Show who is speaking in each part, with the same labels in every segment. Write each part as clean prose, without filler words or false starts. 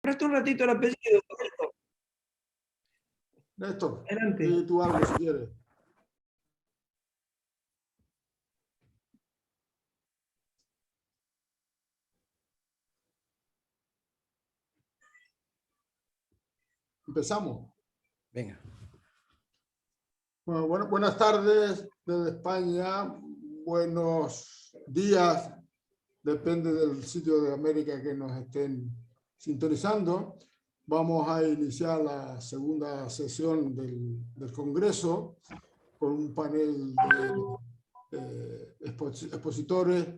Speaker 1: Presta un ratito el apellido.
Speaker 2: Néstor,
Speaker 1: Adelante.
Speaker 2: di tú algo si quieres. Empezamos.
Speaker 3: Venga.
Speaker 2: Bueno, buenas tardes desde España, buenos días, depende del sitio de América que nos estén sintonizando. Vamos a iniciar la segunda sesión del Congreso con un panel de expositores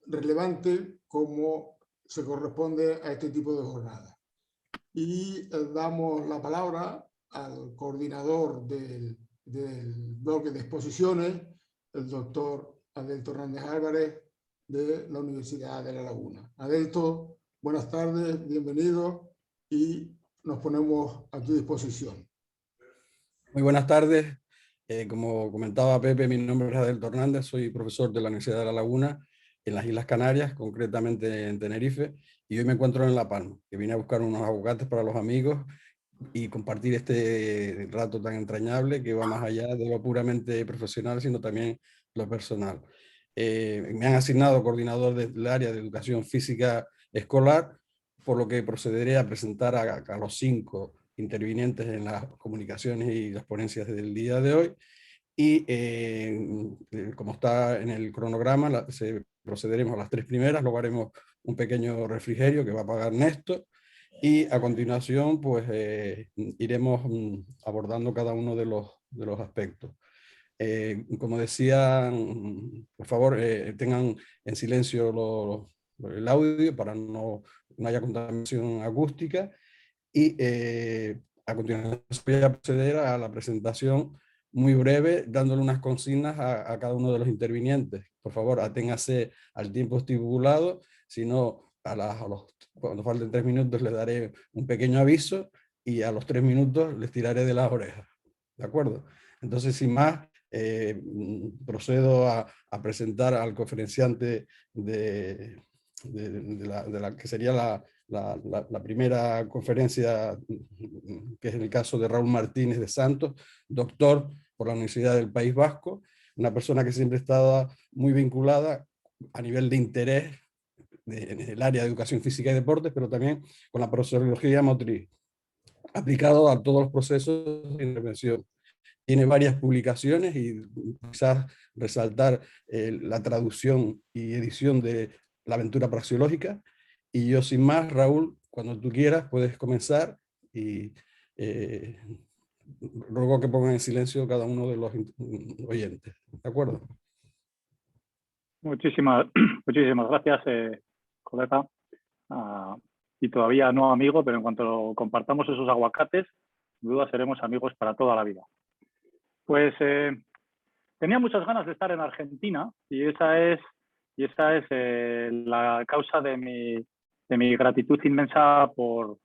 Speaker 2: relevante como se corresponde a este tipo de jornada. Y damos la palabra al coordinador del bloque de exposiciones, el doctor Adelto Hernández Álvarez, de la Universidad de La Laguna. Adelto, buenas tardes, bienvenido y nos ponemos a tu disposición.
Speaker 3: Muy buenas tardes. Como comentaba Pepe, mi nombre es Adelto Hernández, soy profesor de la Universidad de La Laguna en las Islas Canarias, concretamente en Tenerife, y hoy me encuentro en La Palma, que vine a buscar unos aguacates para los amigos y compartir este rato tan entrañable que va más allá de lo puramente profesional, sino también lo personal. Me han asignado coordinador del área de educación física escolar, por lo que procederé a presentar a los 5 intervinientes en las comunicaciones y las ponencias del día de hoy. Y como está en el cronograma, procederemos a las 3 primeras, luego haremos un pequeño refrigerio que va a pagar Néstor, y a continuación pues iremos abordando cada uno de los aspectos. Como decía, por favor, tengan en silencio el audio para no haya contaminación acústica, y a continuación voy a proceder a la presentación muy breve, dándole unas consignas a cada uno de los intervinientes. Por favor, aténgase al tiempo estipulado, si no, cuando falten 3 minutos les daré un pequeño aviso y a los 3 minutos les tiraré de las orejas. ¿De acuerdo? Entonces, sin más, procedo a presentar al conferenciante de la que sería la primera conferencia, que es el caso de Raúl Martínez de Santos, doctor por la Universidad del País Vasco, una persona que siempre ha estado muy vinculada a nivel de interés en el área de educación física y deportes, pero también con la profesorología motriz, aplicado a todos los procesos de intervención. Tiene varias publicaciones y quizás resaltar la traducción y edición de La aventura praxeológica. Y yo sin más, Raúl, cuando tú quieras puedes comenzar y ruego que pongan en silencio cada uno de los oyentes. ¿De acuerdo?
Speaker 4: Muchísimas gracias, colega. Y todavía no amigo, pero en cuanto compartamos esos aguacates, sin duda seremos amigos para toda la vida. Pues tenía muchas ganas de estar en Argentina y esa es la causa de mi gratitud inmensa por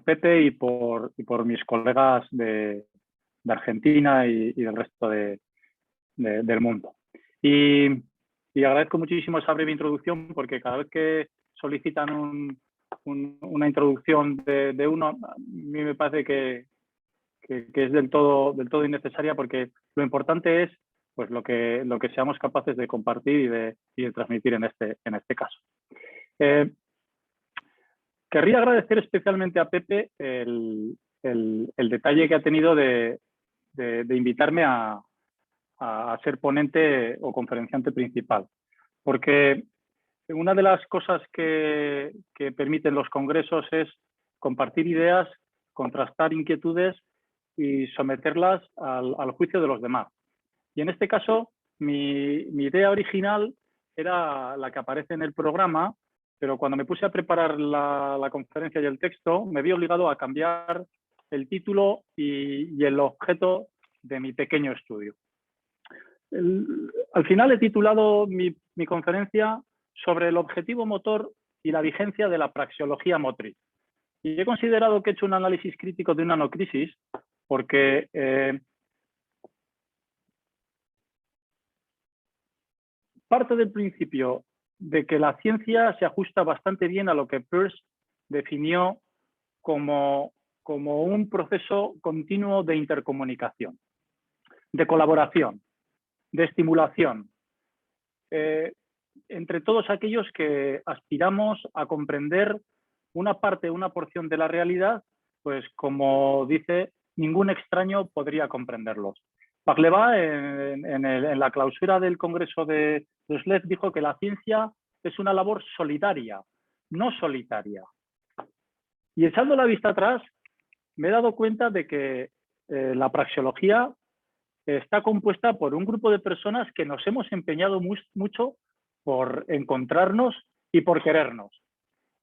Speaker 4: Pepe y por mis colegas de Argentina y del resto del mundo. Y agradezco muchísimo esa breve introducción, porque cada vez que solicitan una introducción de uno, a mí me parece que es del todo innecesaria, porque lo importante es pues lo que seamos capaces de compartir y de transmitir en este caso. Querría agradecer especialmente a Pepe el detalle que ha tenido de invitarme a ser ponente o conferenciante principal, porque una de las cosas que permiten los congresos es compartir ideas, contrastar inquietudes y someterlas al juicio de los demás. Y en este caso, mi idea original era la que aparece en el programa, pero cuando me puse a preparar la conferencia y el texto, me vi obligado a cambiar el título y el objeto de mi pequeño estudio. Al final he titulado mi conferencia sobre el objetivo motor y la vigencia de la praxeología motriz. Y he considerado que he hecho un análisis crítico de una nocrisis, porque parte del principio de que la ciencia se ajusta bastante bien a lo que Peirce definió como un proceso continuo de intercomunicación, de colaboración, de estimulación, entre todos aquellos que aspiramos a comprender una parte, una porción de la realidad, pues como dice, ningún extraño podría comprenderlos. Pakleva, en la clausura del Congreso de SLED, dijo que la ciencia es una labor solidaria, no solitaria. Y echando la vista atrás, me he dado cuenta de que la praxeología está compuesta por un grupo de personas que nos hemos empeñado mucho por encontrarnos y por querernos.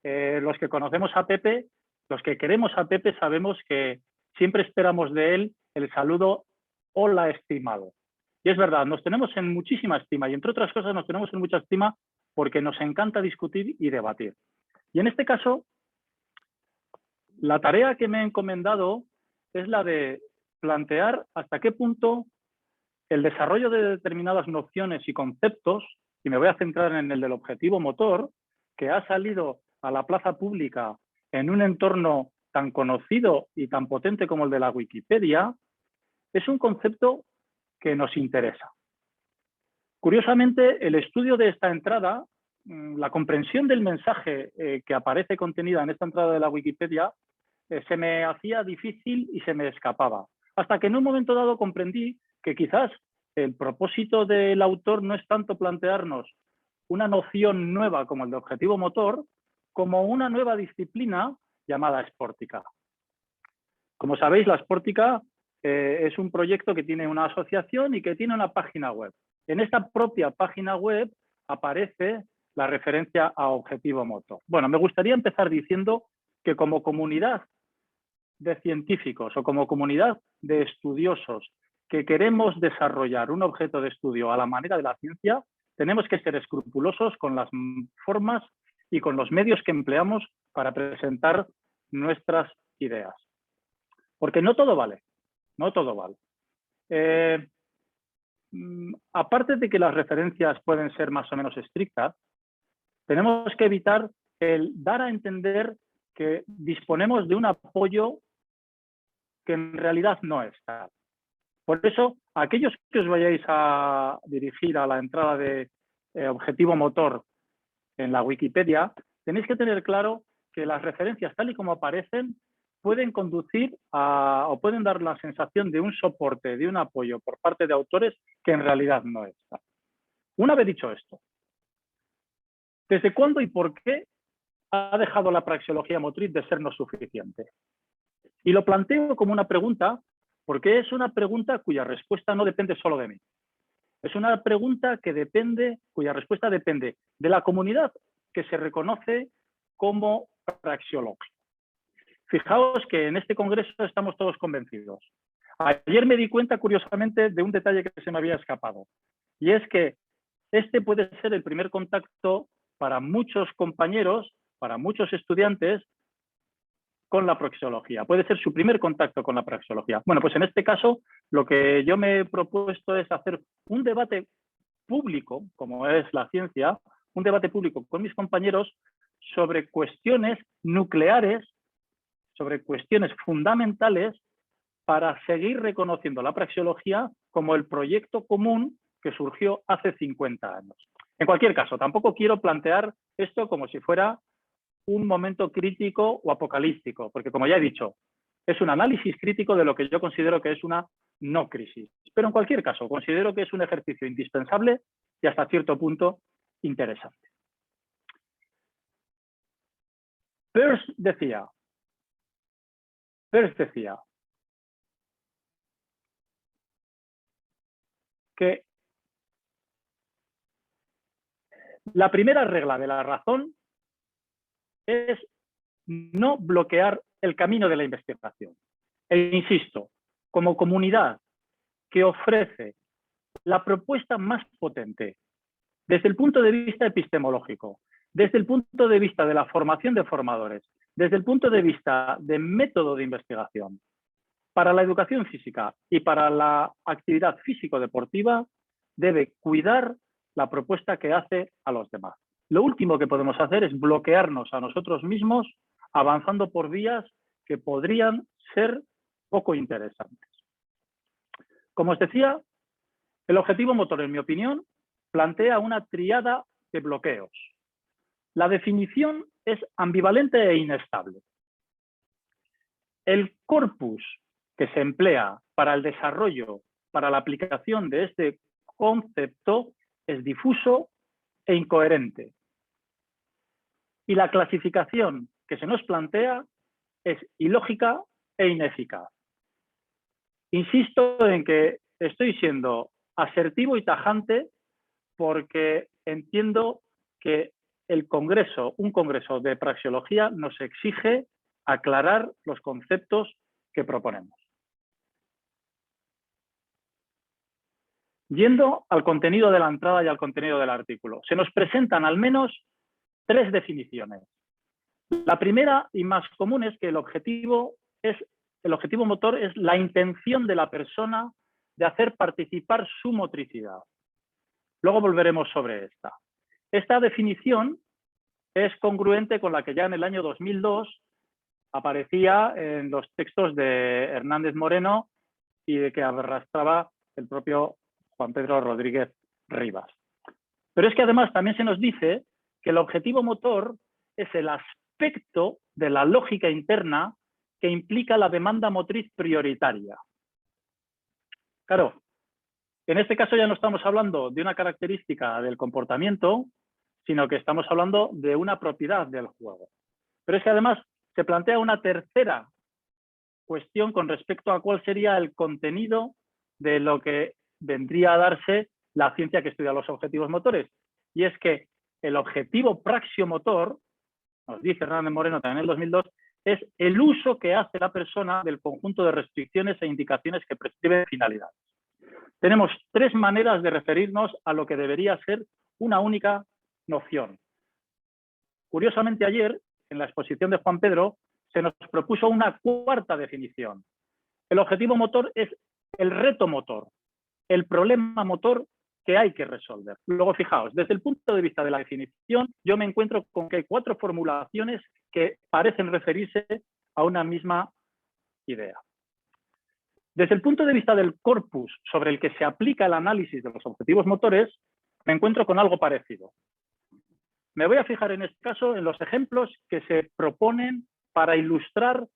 Speaker 4: Los que conocemos a Pepe, los que queremos a Pepe, sabemos que siempre esperamos de él el saludo "hola, estimado". Y es verdad, nos tenemos en muchísima estima y entre otras cosas nos tenemos en mucha estima porque nos encanta discutir y debatir. Y en este caso, la tarea que me he encomendado es la de plantear hasta qué punto el desarrollo de determinadas nociones y conceptos, y me voy a centrar en el del objetivo motor, que ha salido a la plaza pública en un entorno tan conocido y tan potente como el de la Wikipedia, es un concepto que nos interesa. Curiosamente, el estudio de esta entrada, la comprensión del mensaje que aparece contenida en esta entrada de la Wikipedia, se me hacía difícil y se me escapaba. Hasta que en un momento dado comprendí que quizás el propósito del autor no es tanto plantearnos una noción nueva como el de objetivo motor, como una nueva disciplina llamada Sportica. Como sabéis, la Sportica es un proyecto que tiene una asociación y que tiene una página web. En esta propia página web aparece la referencia a objetivo motor. Bueno, me gustaría empezar diciendo que como comunidad de científicos o como comunidad de estudiosos que queremos desarrollar un objeto de estudio a la manera de la ciencia, tenemos que ser escrupulosos con las formas y con los medios que empleamos para presentar nuestras ideas. Porque no todo vale, no todo vale. Aparte de que las referencias pueden ser más o menos estrictas, tenemos que evitar el dar a entender que disponemos de un apoyo que en realidad no es tal. Por eso, aquellos que os vayáis a dirigir a la entrada de objetivo motor en la Wikipedia, tenéis que tener claro que las referencias tal y como aparecen pueden conducir o pueden dar la sensación de un soporte, de un apoyo por parte de autores que en realidad no es tal. Una vez dicho esto, ¿desde cuándo y por qué ha dejado la praxeología motriz de sernos suficiente? Y lo planteo como una pregunta porque es una pregunta cuya respuesta no depende solo de mí. Es una pregunta cuya respuesta depende de la comunidad que se reconoce como praxeológica. Fijaos que en este congreso estamos todos convencidos. Ayer me di cuenta, curiosamente, de un detalle que se me había escapado. Y es que este puede ser el primer contacto para muchos compañeros, para muchos estudiantes, con la praxeología. Puede ser su primer contacto con la praxeología. Bueno, pues en este caso, lo que yo me he propuesto es hacer un debate público, como es la ciencia, un debate público con mis compañeros sobre cuestiones nucleares, sobre cuestiones fundamentales para seguir reconociendo la praxeología como el proyecto común que surgió hace 50 años. En cualquier caso, tampoco quiero plantear esto como si fuera un momento crítico o apocalíptico, porque como ya he dicho, es un análisis crítico de lo que yo considero que es una no crisis. Pero en cualquier caso, considero que es un ejercicio indispensable y hasta cierto punto interesante. Peirce decía que la primera regla de la razón es no bloquear el camino de la investigación. E insisto, como comunidad que ofrece la propuesta más potente desde el punto de vista epistemológico, desde el punto de vista de la formación de formadores, desde el punto de vista de método de investigación, para la educación física y para la actividad físico-deportiva, debe cuidar la propuesta que hace a los demás. Lo último que podemos hacer es bloquearnos a nosotros mismos avanzando por vías que podrían ser poco interesantes. Como os decía, el objetivo motor, en mi opinión, plantea una tríada de bloqueos. La definición es ambivalente e inestable. El corpus que se emplea para el desarrollo, para la aplicación de este concepto, es difuso e incoherente. Y la clasificación que se nos plantea es ilógica e ineficaz. Insisto en que estoy siendo asertivo y tajante porque entiendo que un congreso de praxeología nos exige aclarar los conceptos que proponemos. Yendo al contenido de la entrada y al contenido del artículo, se nos presentan al menos 3 definiciones. La primera y más común es que el objetivo motor es la intención de la persona de hacer participar su motricidad. Luego volveremos sobre esta. Esta definición es congruente con la que ya en el año 2002 aparecía en los textos de Hernández Moreno y de que arrastraba el propio Juan Pedro Rodríguez Rivas. Pero es que además también se nos dice que el objetivo motor es el aspecto de la lógica interna que implica la demanda motriz prioritaria. Claro, en este caso ya no estamos hablando de una característica del comportamiento, sino que estamos hablando de una propiedad del juego. Pero es que además se plantea una tercera cuestión con respecto a cuál sería el contenido de lo que vendría a darse la ciencia que estudia los objetivos motores. Y es que el objetivo praxiomotor, nos dice Hernández Moreno también en el 2002, es el uso que hace la persona del conjunto de restricciones e indicaciones que prescriben finalidades. Tenemos 3 maneras de referirnos a lo que debería ser una única noción. Curiosamente, ayer, en la exposición de Juan Pedro, se nos propuso una 4ª definición. El objetivo motor es el reto motor, el problema motor que hay que resolver. Luego, fijaos, desde el punto de vista de la definición, yo me encuentro con que hay 4 formulaciones que parecen referirse a una misma idea. Desde el punto de vista del corpus sobre el que se aplica el análisis de los objetivos motores, me encuentro con algo parecido. Me voy a fijar en este caso en los ejemplos que se proponen para ilustrar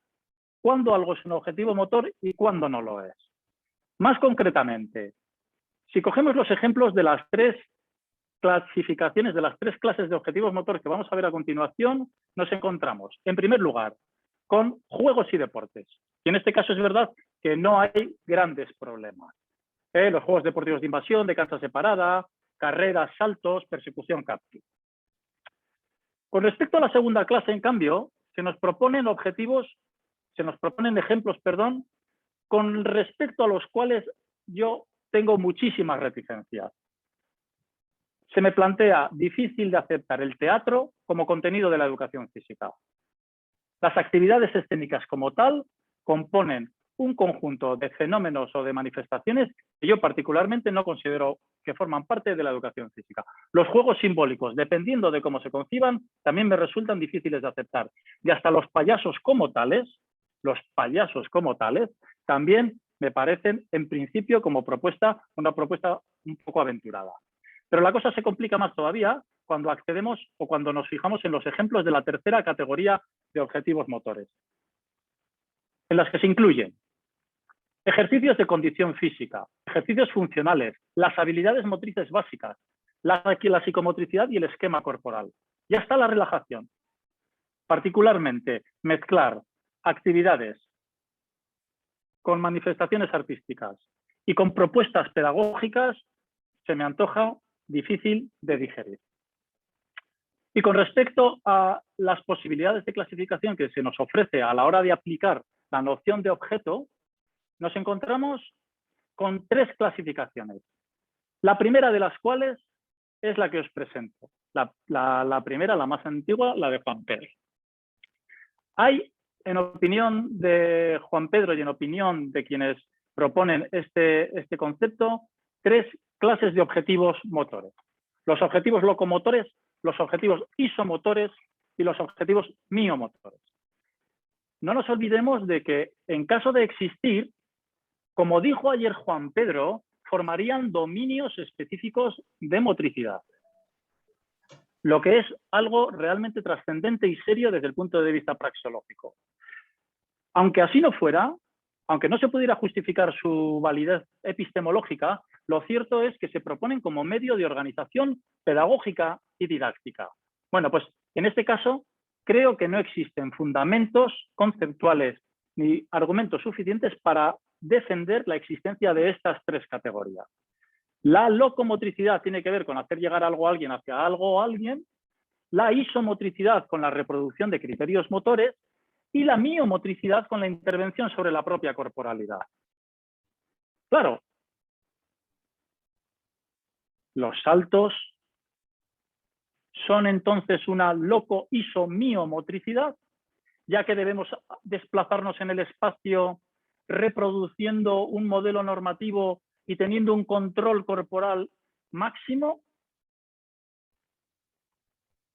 Speaker 4: cuándo algo es un objetivo motor y cuándo no lo es. Más concretamente, si cogemos los ejemplos de las 3 clasificaciones, de las 3 clases de objetivos motores que vamos a ver a continuación, nos encontramos, en primer lugar, con juegos y deportes. Y en este caso es verdad que no hay grandes problemas. Los juegos deportivos de invasión, de cancha separada, carreras, saltos, persecución, captura. Con respecto a la segunda clase, en cambio, se nos proponen ejemplos, con respecto a los cuales yo tengo muchísimas reticencias. Se me plantea difícil de aceptar el teatro como contenido de la educación física. Las actividades escénicas como tal componen un conjunto de fenómenos o de manifestaciones que yo particularmente no considero que forman parte de la educación física. Los juegos simbólicos, dependiendo de cómo se conciban, también me resultan difíciles de aceptar. Y hasta los payasos como tales, también me parecen en principio como una propuesta un poco aventurada. Pero la cosa se complica más todavía cuando accedemos o cuando nos fijamos en los ejemplos de la 3ª categoría de objetivos motores, en las que se incluyen ejercicios de condición física, ejercicios funcionales, las habilidades motrices básicas, la psicomotricidad y el esquema corporal. Ya está la relajación. Particularmente, mezclar actividades con manifestaciones artísticas y con propuestas pedagógicas se me antoja difícil de digerir. Y con respecto a las posibilidades de clasificación que se nos ofrece a la hora de aplicar la noción de objeto, nos encontramos con 3 clasificaciones. La primera de las cuales es la que os presento. La primera, la más antigua, la de Juan Pedro. Hay, en opinión de Juan Pedro y en opinión de quienes proponen este concepto, 3 clases de objetivos motores. Los objetivos locomotores, los objetivos isomotores y los objetivos miomotores. no nos olvidemos de que en caso de existir, como dijo ayer Juan Pedro, formarían dominios específicos de motricidad, lo que es algo realmente trascendente y serio desde el punto de vista praxeológico. Aunque así no fuera, aunque no se pudiera justificar su validez epistemológica, lo cierto es que se proponen como medio de organización pedagógica y didáctica. Bueno, pues en este caso creo que no existen fundamentos conceptuales ni argumentos suficientes para defender la existencia de estas tres categorías. La locomotricidad tiene que ver con hacer llegar algo a alguien hacia algo o alguien, la isomotricidad con la reproducción de criterios motores y la miomotricidad con la intervención sobre la propia corporalidad. Claro, los saltos son entonces una loco-iso-miomotricidad, ya que debemos desplazarnos en el espacio reproduciendo un modelo normativo y teniendo un control corporal máximo.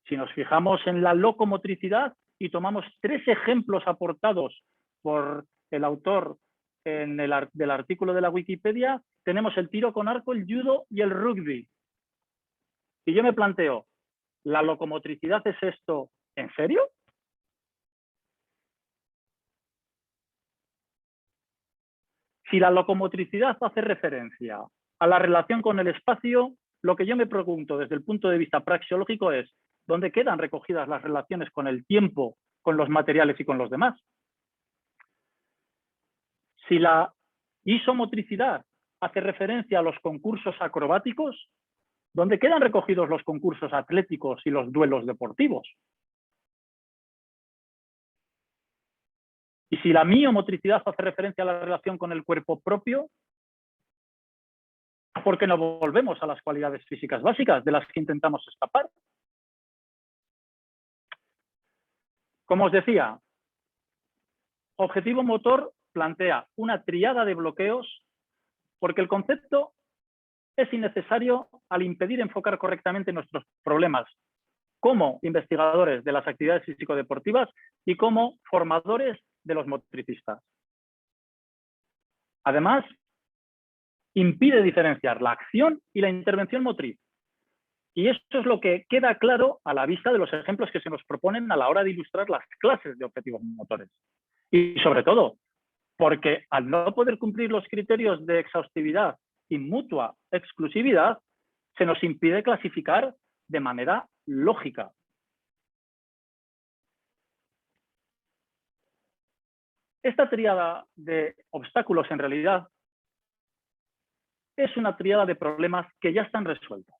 Speaker 4: Si nos fijamos en la locomotricidad y tomamos 3 ejemplos aportados por el autor del artículo de la Wikipedia, tenemos el tiro con arco, el judo y el rugby. Y yo me planteo, ¿la locomotricidad es esto en serio? Si la locomotricidad hace referencia a la relación con el espacio, lo que yo me pregunto desde el punto de vista praxeológico es, ¿dónde quedan recogidas las relaciones con el tiempo, con los materiales y con los demás? Si la isomotricidad hace referencia a los concursos acrobáticos, ¿dónde quedan recogidos los concursos atléticos y los duelos deportivos? Y si la miomotricidad hace referencia a la relación con el cuerpo propio, ¿por qué no volvemos a las cualidades físicas básicas de las que intentamos escapar? Como os decía, objetivo motor plantea una tríada de bloqueos porque el concepto es innecesario al impedir enfocar correctamente nuestros problemas como investigadores de las actividades físico-deportivas y como formadores de los motricistas. Además, impide diferenciar la acción y la intervención motriz. Y esto es lo que queda claro a la vista de los ejemplos que se nos proponen a la hora de ilustrar las clases de objetivos motores. Y sobre todo, porque al no poder cumplir los criterios de exhaustividad y mutua exclusividad, se nos impide clasificar de manera lógica. Esta tríada de obstáculos en realidad es una tríada de problemas que ya están resueltos.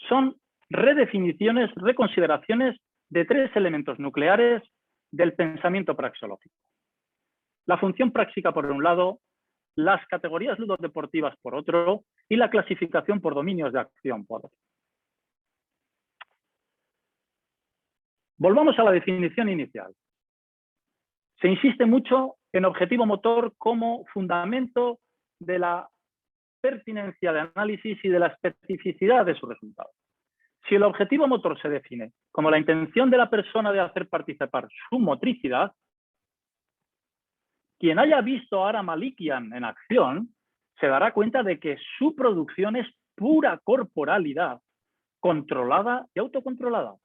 Speaker 4: Son redefiniciones, reconsideraciones de 3 elementos nucleares del pensamiento praxeológico. La función práctica por un lado, las categorías ludodeportivas por otro y la clasificación por dominios de acción por otro. Volvamos a la definición inicial. Se insiste mucho en objetivo motor como fundamento de la pertinencia de análisis y de la especificidad de su resultado. Si el objetivo motor se define como la intención de la persona de hacer participar su motricidad, quien haya visto a Ara Malikian en acción se dará cuenta de que su producción es pura corporalidad, controlada y autocontrolada.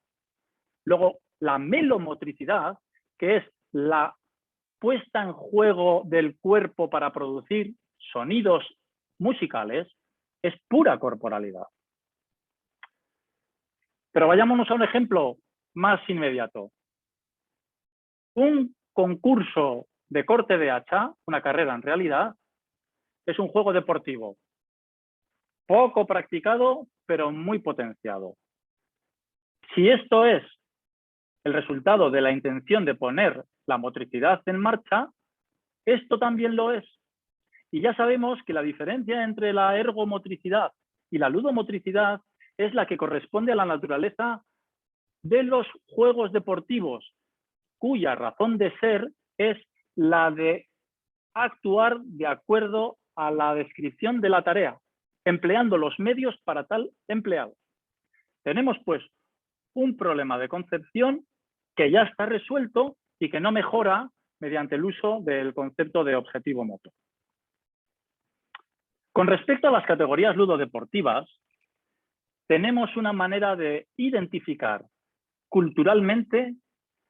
Speaker 4: Luego, la melomotricidad, que es la puesta en juego del cuerpo para producir sonidos musicales, es pura corporalidad. Pero vayámonos a un ejemplo más inmediato. Un concurso de corte de hacha, una carrera en realidad, es un juego deportivo. Poco practicado, pero muy potenciado. Si esto es el resultado de la intención de poner la motricidad en marcha, esto también lo es. Y ya sabemos que la diferencia entre la ergomotricidad y la ludomotricidad es la que corresponde a la naturaleza de los juegos deportivos, cuya razón de ser es la de actuar de acuerdo a la descripción de la tarea, empleando los medios para tal empleado. Tenemos pues un problema de concepción que ya está resuelto y que no mejora mediante el uso del concepto de objetivo motor. Con respecto a las categorías ludodeportivas, tenemos una manera de identificar culturalmente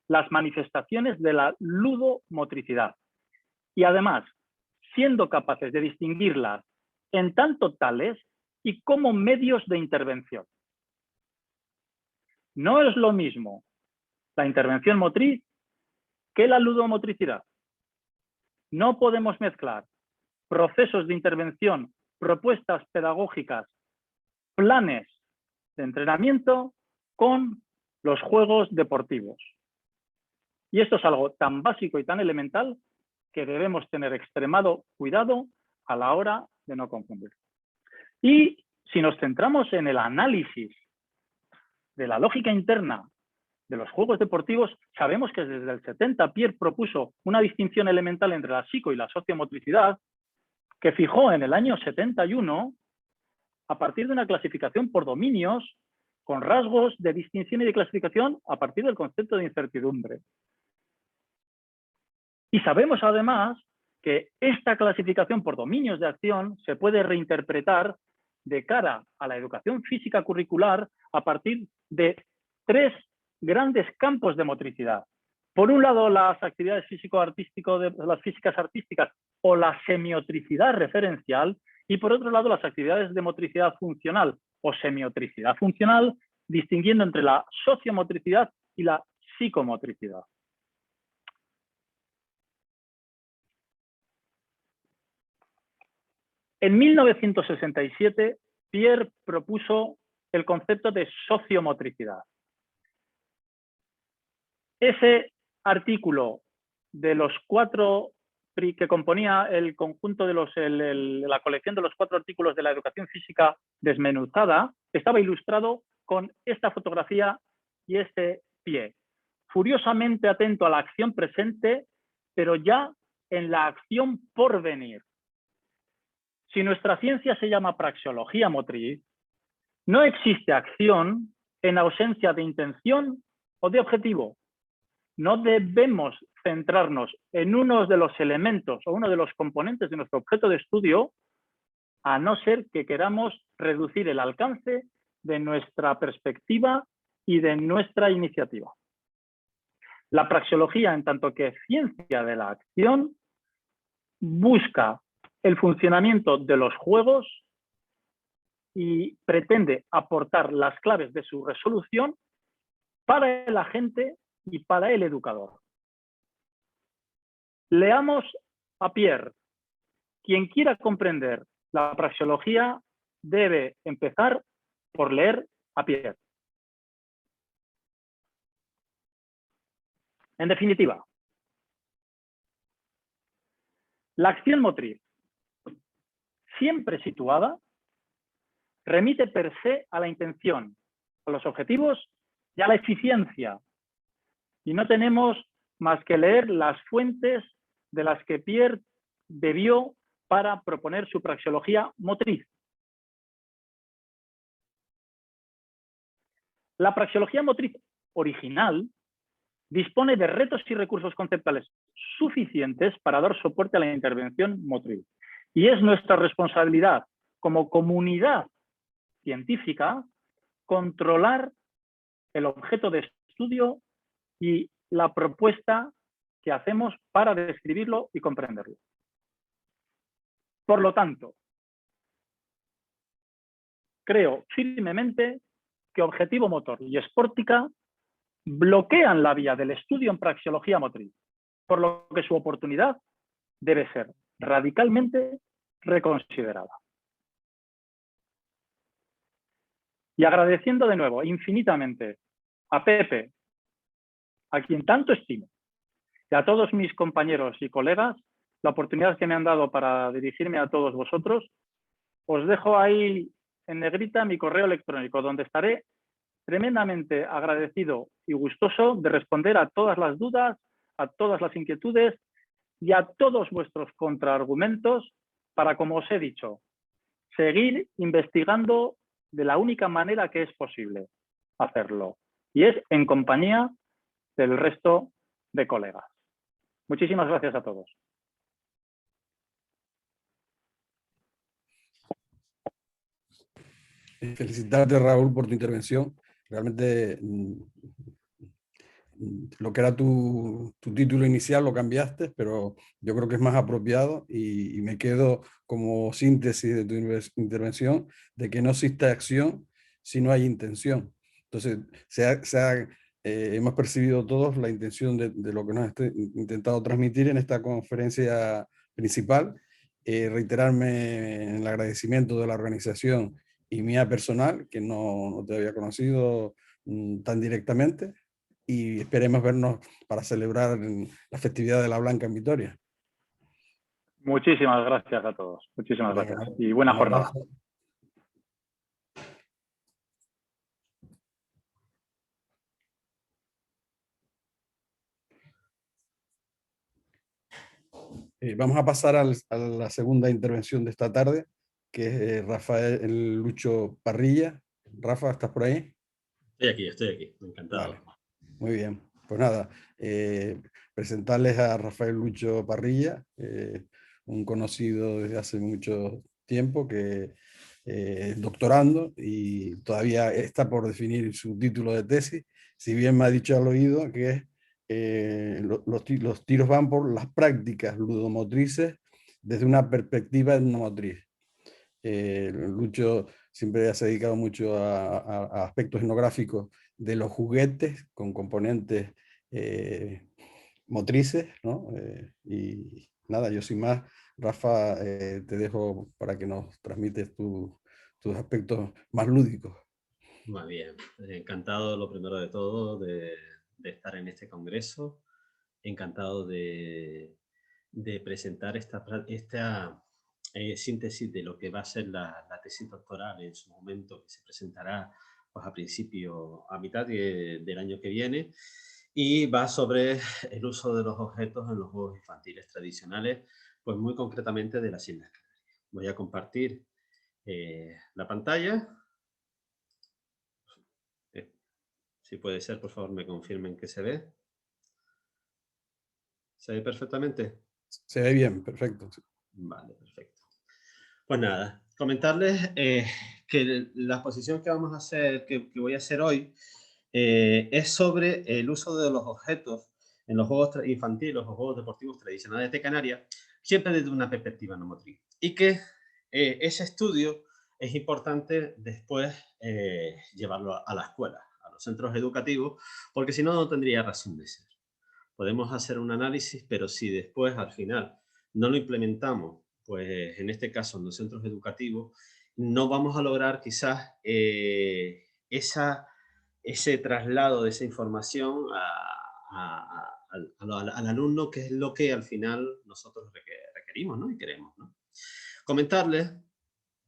Speaker 4: las manifestaciones de la ludomotricidad y además siendo capaces de distinguirlas en tanto tales y como medios de intervención. No es lo mismo la intervención motriz que la ludomotricidad. No podemos mezclar procesos de intervención, propuestas pedagógicas, planes de entrenamiento con los juegos deportivos. Y esto es algo tan básico y tan elemental que debemos tener extremado cuidado a la hora de no confundir. Y si nos centramos en el análisis de la lógica interna de los juegos deportivos, sabemos que desde el 70 Pierre propuso una distinción elemental entre la psico y la sociomotricidad, que fijó en el año 71 a partir de una clasificación por dominios con rasgos de distinción y de clasificación a partir del concepto de incertidumbre. Y sabemos además que esta clasificación por dominios de acción se puede reinterpretar de cara a la educación física curricular a partir de 3 grandes campos de motricidad. Por un lado, las actividades físico-artísticas, las físicas artísticas o la semiotricidad referencial, y por otro lado, las actividades de motricidad funcional o semiotricidad funcional, distinguiendo entre la sociomotricidad y la psicomotricidad. En 1967, Pierre propuso el concepto de sociomotricidad. Ese artículo de los 4 que componía el conjunto de la colección de los 4 artículos de la educación física desmenuzada estaba ilustrado con esta fotografía y este pie, furiosamente atento a la acción presente, pero ya en la acción por venir. Si nuestra ciencia se llama praxeología motriz, no existe acción en ausencia de intención o de objetivo. No debemos centrarnos en uno de los elementos o uno de los componentes de nuestro objeto de estudio, a no ser que queramos reducir el alcance de nuestra perspectiva y de nuestra iniciativa. La praxeología, en tanto que ciencia de la acción, busca el funcionamiento de los juegos y pretende aportar las claves de su resolución para el agente y para el educador. Leamos a Pierre. Quien quiera comprender la praxeología debe empezar por leer a Pierre. En definitiva, la acción motriz, siempre situada, remite per se a la intención, a los objetivos y a la eficiencia. Y no tenemos más que leer las fuentes de las que Pierre bebió para proponer su praxeología motriz. La praxeología motriz original dispone de retos y recursos conceptuales suficientes para dar soporte a la intervención motriz. Y es nuestra responsabilidad como comunidad científica controlar el objeto de estudio y la propuesta que hacemos para describirlo y comprenderlo. Por lo tanto, creo firmemente que objetivo motor y Sportica bloquean la vía del estudio en praxeología motriz, por lo que su oportunidad debe ser radicalmente reconsiderada. Y agradeciendo de nuevo infinitamente a Pepe, a quien tanto estimo, y a todos mis compañeros y colegas, la oportunidad que me han dado para dirigirme a todos vosotros, os dejo ahí en negrita mi correo electrónico, donde estaré tremendamente agradecido y gustoso de responder a todas las dudas, a todas las inquietudes y a todos vuestros contraargumentos para, como os he dicho, seguir investigando de la única manera que es posible hacerlo, y es en compañía del resto de colegas. Muchísimas gracias a todos.
Speaker 3: Felicitarte, Raúl, por tu intervención. Realmente lo que era tu título inicial lo cambiaste, pero yo creo que es más apropiado y me quedo como síntesis de tu intervención de que no existe acción si no hay intención. Entonces, hemos percibido todos la intención de lo que nos ha intentado transmitir en esta conferencia principal. Reiterarme en el agradecimiento de la organización y mía personal, que no te había conocido tan directamente, y esperemos vernos para celebrar la festividad de la Blanca en Vitoria.
Speaker 4: Muchísimas gracias a todos. Muchísimas
Speaker 3: Venga,
Speaker 4: gracias. Y buena
Speaker 3: un
Speaker 4: jornada.
Speaker 3: abrazo. Vamos a pasar a la segunda intervención de esta tarde, que es Rafael Lucho Parrilla. Rafa, ¿estás por ahí?
Speaker 1: Estoy aquí, encantado.
Speaker 3: Vale. Muy bien, pues nada, presentarles a Rafael Lucho Parrilla, un conocido desde hace mucho tiempo que es doctorando y todavía está por definir su título de tesis, si bien me ha dicho al oído que los tiros van por las prácticas ludomotrices desde una perspectiva etnomotriz. Lucho siempre se ha dedicado mucho a aspectos etnográficos de los juguetes con componentes motrices, ¿no? Y nada, yo sin más, Rafa, te dejo para que nos transmites tus aspectos más lúdicos.
Speaker 1: Muy bien, encantado lo primero de todo de estar en este congreso, encantado de presentar esta síntesis de lo que va a ser la tesis doctoral en su momento, que se presentará pues, a mitad del año que viene, y va sobre el uso de los objetos en los juegos infantiles tradicionales, pues muy concretamente de las Islas Canarias. Voy a compartir la pantalla. Si puede ser, por favor, me confirmen que se ve. ¿Se ve perfectamente?
Speaker 3: Se ve bien, perfecto.
Speaker 1: Vale, perfecto. Pues nada, comentarles que la exposición que vamos a hacer, que voy a hacer hoy, es sobre el uso de los objetos en los juegos infantiles o juegos deportivos tradicionales de Canarias, siempre desde una perspectiva no motriz. Y que ese estudio es importante después llevarlo a la escuela, a los centros educativos, porque si no, no tendría razón de ser. Podemos hacer un análisis, pero si después, al final, no lo implementamos, pues en este caso en los centros educativos, no vamos a lograr quizás ese traslado de esa información al alumno, que es lo que al final nosotros requerimos, ¿no? Y queremos, ¿no? Comentarles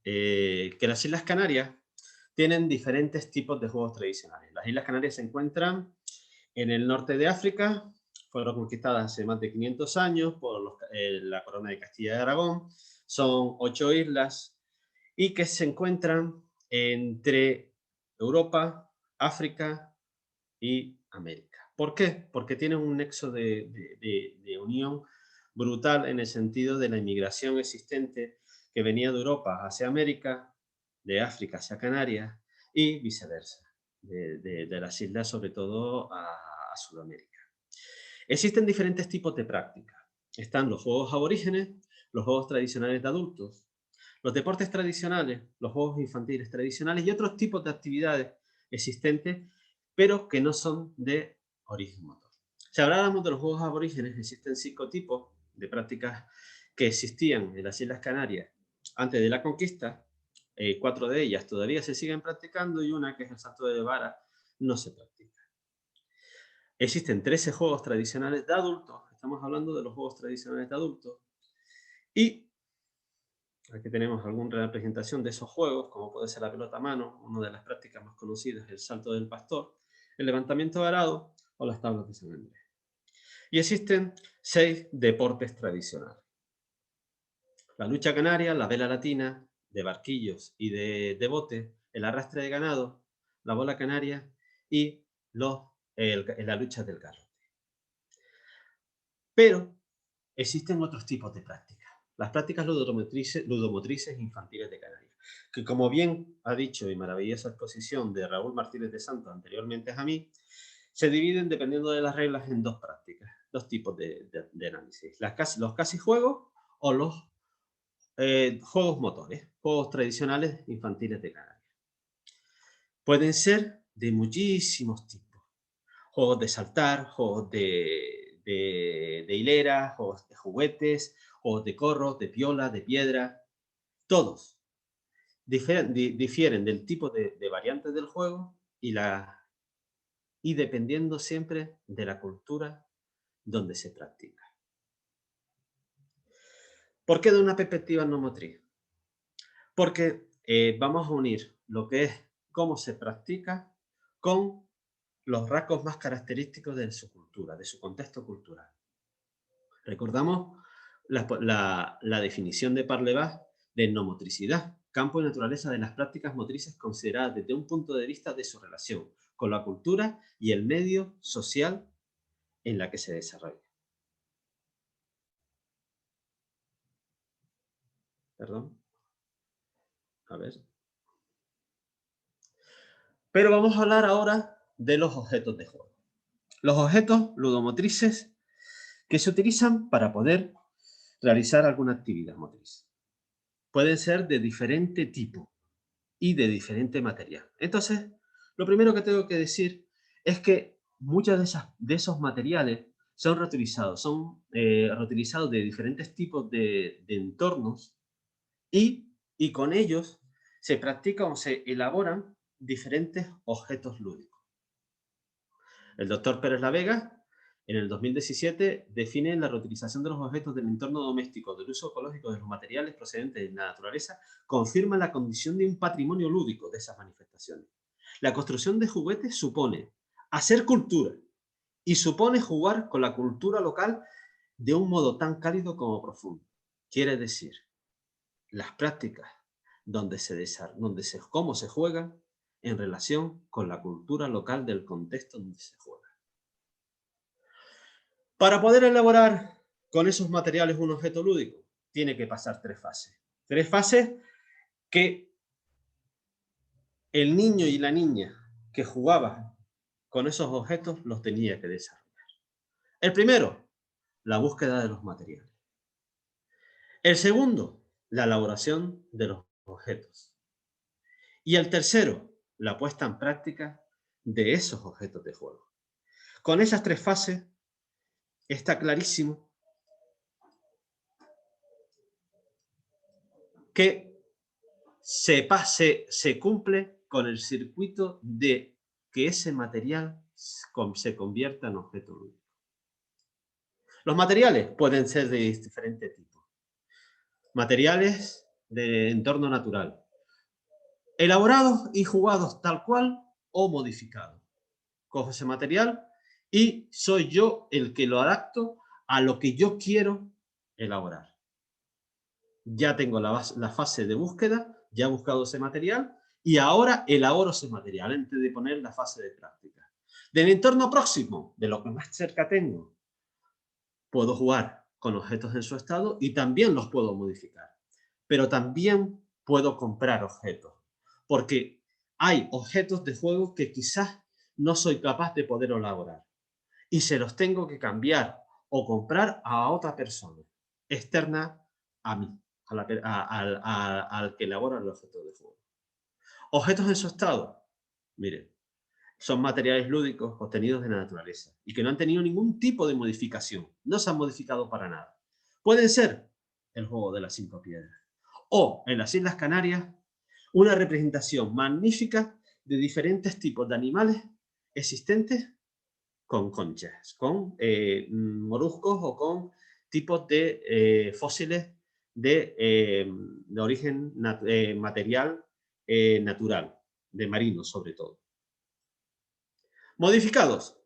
Speaker 1: que las Islas Canarias tienen diferentes tipos de juegos tradicionales. Las Islas Canarias se encuentran en el norte de África, fueron conquistadas hace más de 500 años por la corona de Castilla y Aragón. Son 8 islas y que se encuentran entre Europa, África y América. ¿Por qué? Porque tienen un nexo de unión brutal en el sentido de la inmigración existente que venía de Europa hacia América, de África hacia Canarias y viceversa, de las islas sobre todo a Sudamérica. Existen diferentes tipos de prácticas. Están los juegos aborígenes, los juegos tradicionales de adultos, los deportes tradicionales, los juegos infantiles tradicionales y otros tipos de actividades existentes, pero que no son de origen motor. Si habláramos de los juegos aborígenes, existen 5 tipos de prácticas que existían en las Islas Canarias antes de la conquista. 4 de ellas todavía se siguen practicando y una, que es el salto de vara, no se practica. Existen 13 juegos tradicionales de adultos, estamos hablando de los juegos tradicionales de adultos, y aquí tenemos alguna representación de esos juegos, como puede ser la pelota a mano, una de las prácticas más conocidas, el salto del pastor, el levantamiento de arado o las tablas de San Andrés. Y existen 6 deportes tradicionales. La lucha canaria, la vela latina, de barquillos y de bote, el arrastre de ganado, la bola canaria y la lucha del garrote. Pero existen otros tipos de prácticas. Las prácticas ludomotrices infantiles de Canarias, que como bien ha dicho y maravillosa exposición de Raúl Martínez de Santos anteriormente a mí, se dividen dependiendo de las reglas en dos prácticas, dos tipos de análisis. Los casi juegos o los juegos motores, juegos tradicionales infantiles de Canarias. Pueden ser de muchísimos tipos. Juegos de saltar, juegos de hilera, juegos de juguetes, juegos de corros, de piola, de piedra. Todos difieren del tipo de variantes del juego y dependiendo siempre de la cultura donde se practica. ¿Por qué de una perspectiva no motriz? Porque vamos a unir lo que es cómo se practica con los rasgos más característicos de su cultura, de su contexto cultural. Recordamos la definición de Parlevas de etnomotricidad, campo y naturaleza de las prácticas motrices consideradas desde un punto de vista de su relación con la cultura y el medio social en la que se desarrolla. Perdón. A ver. Pero vamos a hablar ahora de los objetos de juego. Los objetos ludomotrices que se utilizan para poder realizar alguna actividad motriz. Pueden ser de diferente tipo y de diferente material. Entonces, lo primero que tengo que decir es que muchos de esos materiales son reutilizados, reutilizados de diferentes tipos de entornos y con ellos se practican o se elaboran diferentes objetos lúdicos. El doctor Pérez La Vega, en el 2017, define la reutilización de los objetos del entorno doméstico, del uso ecológico de los materiales procedentes de la naturaleza, confirma la condición de un patrimonio lúdico de esas manifestaciones. La construcción de juguetes supone hacer cultura y supone jugar con la cultura local de un modo tan cálido como profundo. Quiere decir, las prácticas cómo se juega en relación con la cultura local del contexto donde se juega. Para poder elaborar con esos materiales un objeto lúdico, tiene que pasar tres fases. Tres fases que el niño y la niña que jugaba con esos objetos los tenía que desarrollar. El primero, la búsqueda de los materiales. El segundo, la elaboración de los objetos. Y el tercero, la puesta en práctica de esos objetos de juego. Con esas tres fases está clarísimo que se cumple con el circuito de que ese material se convierta en objeto lúdico. Los materiales pueden ser de diferente tipo. Materiales de entorno natural, elaborados y jugados tal cual o modificados. Cojo ese material y soy yo el que lo adapto a lo que yo quiero elaborar. Ya tengo la fase de búsqueda, ya he buscado ese material y ahora elaboro ese material antes de poner la fase de práctica. Del entorno próximo, de lo que más cerca tengo, puedo jugar con objetos en su estado y también los puedo modificar. Pero también puedo comprar objetos, porque hay objetos de juego que quizás no soy capaz de poder elaborar y se los tengo que cambiar o comprar a otra persona externa a mí, al que elabora el objeto de juego. Objetos en su estado, miren, son materiales lúdicos obtenidos de la naturaleza y que no han tenido ningún tipo de modificación, no se han modificado para nada. Pueden ser el juego de las 5 piedras o, en las Islas Canarias, una representación magnífica de diferentes tipos de animales existentes con conchas, con moluscos o con tipos de fósiles de origen material natural, de marino sobre todo. Modificados